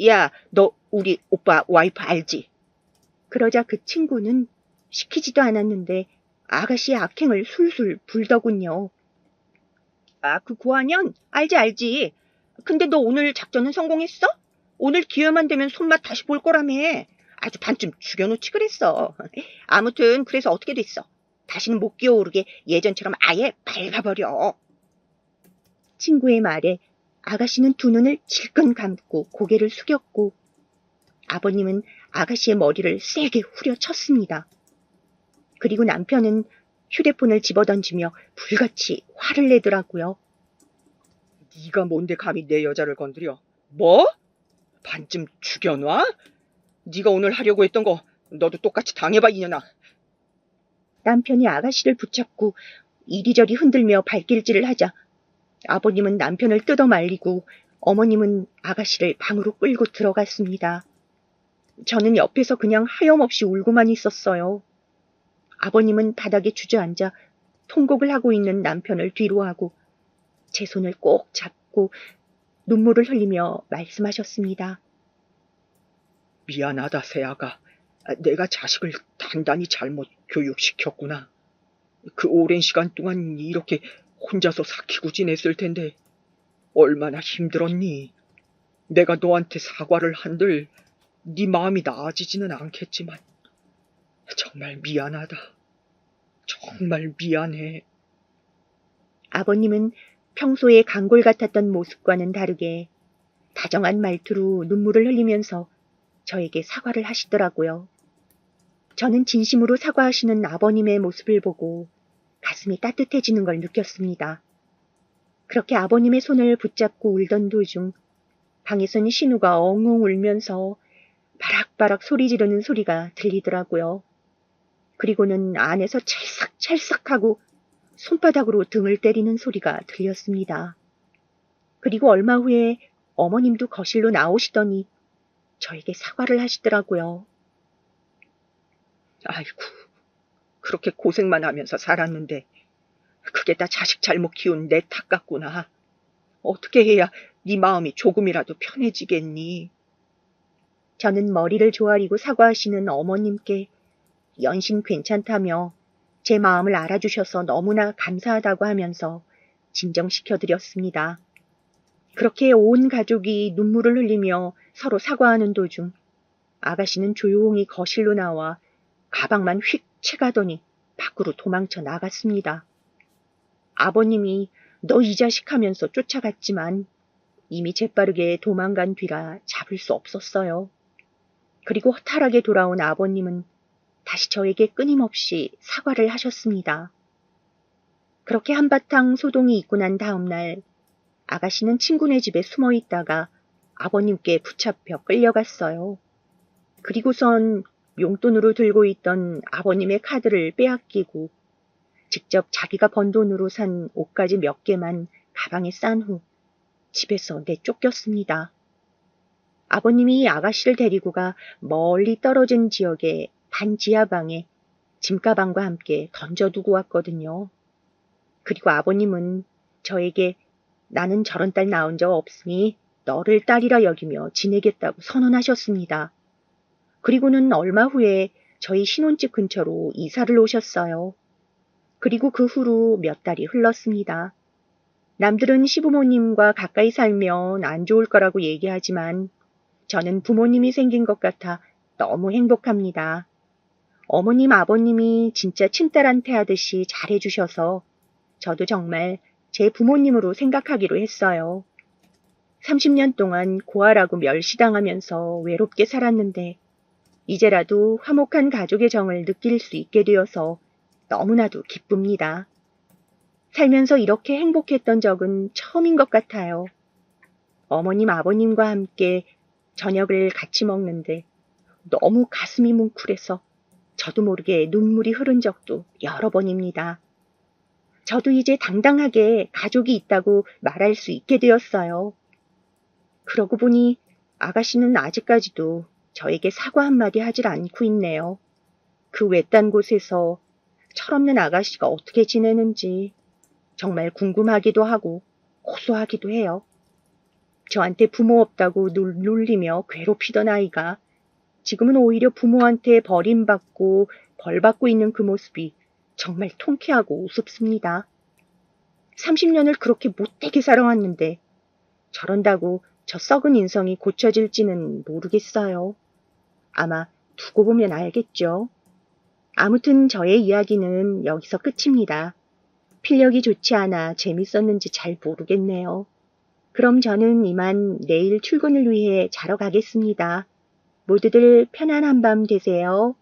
야, 너 우리 오빠 와이프 알지? 그러자 그 친구는 시키지도 않았는데 아가씨의 악행을 술술 불더군요. 아, 그 고한현? 알지. 근데 너 오늘 작전은 성공했어? 오늘 기회만 되면 손맛 다시 볼 거라며. 아주 반쯤 죽여놓지 그랬어. 아무튼 그래서 어떻게 됐어? 다시는 못 기어오르게 예전처럼 아예 밟아버려. 친구의 말에 아가씨는 두 눈을 질끈 감고 고개를 숙였고 아버님은 아가씨의 머리를 세게 후려쳤습니다. 그리고 남편은 휴대폰을 집어던지며 불같이 화를 내더라고요. 네가 뭔데 감히 내 여자를 건드려? 뭐? 반쯤 죽여놔? 네가 오늘 하려고 했던 거 너도 똑같이 당해봐 이년아. 남편이 아가씨를 붙잡고 이리저리 흔들며 발길질을 하자 아버님은 남편을 뜯어 말리고 어머님은 아가씨를 방으로 끌고 들어갔습니다. 저는 옆에서 그냥 하염없이 울고만 있었어요. 아버님은 바닥에 주저앉아 통곡을 하고 있는 남편을 뒤로 하고 제 손을 꼭 잡고 눈물을 흘리며 말씀하셨습니다. 미안하다 세아가. 내가 자식을 단단히 잘못 교육시켰구나. 그 오랜 시간 동안 이렇게 혼자서 삭히고 지냈을 텐데 얼마나 힘들었니? 내가 너한테 사과를 한들 네 마음이 나아지지는 않겠지만 정말 미안하다. 정말 미안해. 아버님은 평소에 강골 같았던 모습과는 다르게 다정한 말투로 눈물을 흘리면서 저에게 사과를 하시더라고요. 저는 진심으로 사과하시는 아버님의 모습을 보고 가슴이 따뜻해지는 걸 느꼈습니다. 그렇게 아버님의 손을 붙잡고 울던 도중 방에서는 신우가 엉엉 울면서 바락바락 소리 지르는 소리가 들리더라고요. 그리고는 안에서 찰싹찰싹하고 손바닥으로 등을 때리는 소리가 들렸습니다. 그리고 얼마 후에 어머님도 거실로 나오시더니 저에게 사과를 하시더라고요. 아이고, 그렇게 고생만 하면서 살았는데 그게 다 자식 잘못 키운 내 탓 같구나. 어떻게 해야 네 마음이 조금이라도 편해지겠니? 저는 머리를 조아리고 사과하시는 어머님께 연신 괜찮다며 제 마음을 알아주셔서 너무나 감사하다고 하면서 진정시켜드렸습니다. 그렇게 온 가족이 눈물을 흘리며 서로 사과하는 도중 아가씨는 조용히 거실로 나와 가방만 휙 채가더니 밖으로 도망쳐 나갔습니다. 아버님이 너 이 자식 하면서 쫓아갔지만 이미 재빠르게 도망간 뒤라 잡을 수 없었어요. 그리고 허탈하게 돌아온 아버님은 다시 저에게 끊임없이 사과를 하셨습니다. 그렇게 한바탕 소동이 있고 난 다음 날 아가씨는 친구네 집에 숨어 있다가 아버님께 붙잡혀 끌려갔어요. 그리고선 용돈으로 들고 있던 아버님의 카드를 빼앗기고 직접 자기가 번 돈으로 산 옷가지 몇 개만 가방에 싼 후 집에서 내쫓겼습니다. 아버님이 아가씨를 데리고 가 멀리 떨어진 지역의 반지하방에 짐가방과 함께 던져두고 왔거든요. 그리고 아버님은 저에게 나는 저런 딸 낳은 적 없으니 너를 딸이라 여기며 지내겠다고 선언하셨습니다. 그리고는 얼마 후에 저희 신혼집 근처로 이사를 오셨어요. 그리고 그 후로 몇 달이 흘렀습니다. 남들은 시부모님과 가까이 살면 안 좋을 거라고 얘기하지만 저는 부모님이 생긴 것 같아 너무 행복합니다. 어머님, 아버님이 진짜 친딸한테 하듯이 잘해주셔서 저도 정말 제 부모님으로 생각하기로 했어요. 30년 동안 고아라고 멸시당하면서 외롭게 살았는데 이제라도 화목한 가족의 정을 느낄 수 있게 되어서 너무나도 기쁩니다. 살면서 이렇게 행복했던 적은 처음인 것 같아요. 어머님, 아버님과 함께 저녁을 같이 먹는데 너무 가슴이 뭉클해서 저도 모르게 눈물이 흐른 적도 여러 번입니다. 저도 이제 당당하게 가족이 있다고 말할 수 있게 되었어요. 그러고 보니 아가씨는 아직까지도 저에게 사과 한마디 하질 않고 있네요. 그 외딴 곳에서 철없는 아가씨가 어떻게 지내는지 정말 궁금하기도 하고 고소하기도 해요. 저한테 부모 없다고 놀리며 괴롭히던 아이가 지금은 오히려 부모한테 버림받고 벌받고 있는 그 모습이 정말 통쾌하고 우습습니다. 30년을 그렇게 못되게 살아왔는데 저런다고 저 썩은 인성이 고쳐질지는 모르겠어요. 아마 두고 보면 알겠죠. 아무튼 저의 이야기는 여기서 끝입니다. 필력이 좋지 않아 재밌었는지 잘 모르겠네요. 그럼 저는 이만 내일 출근을 위해 자러 가겠습니다. 모두들 편안한 밤 되세요.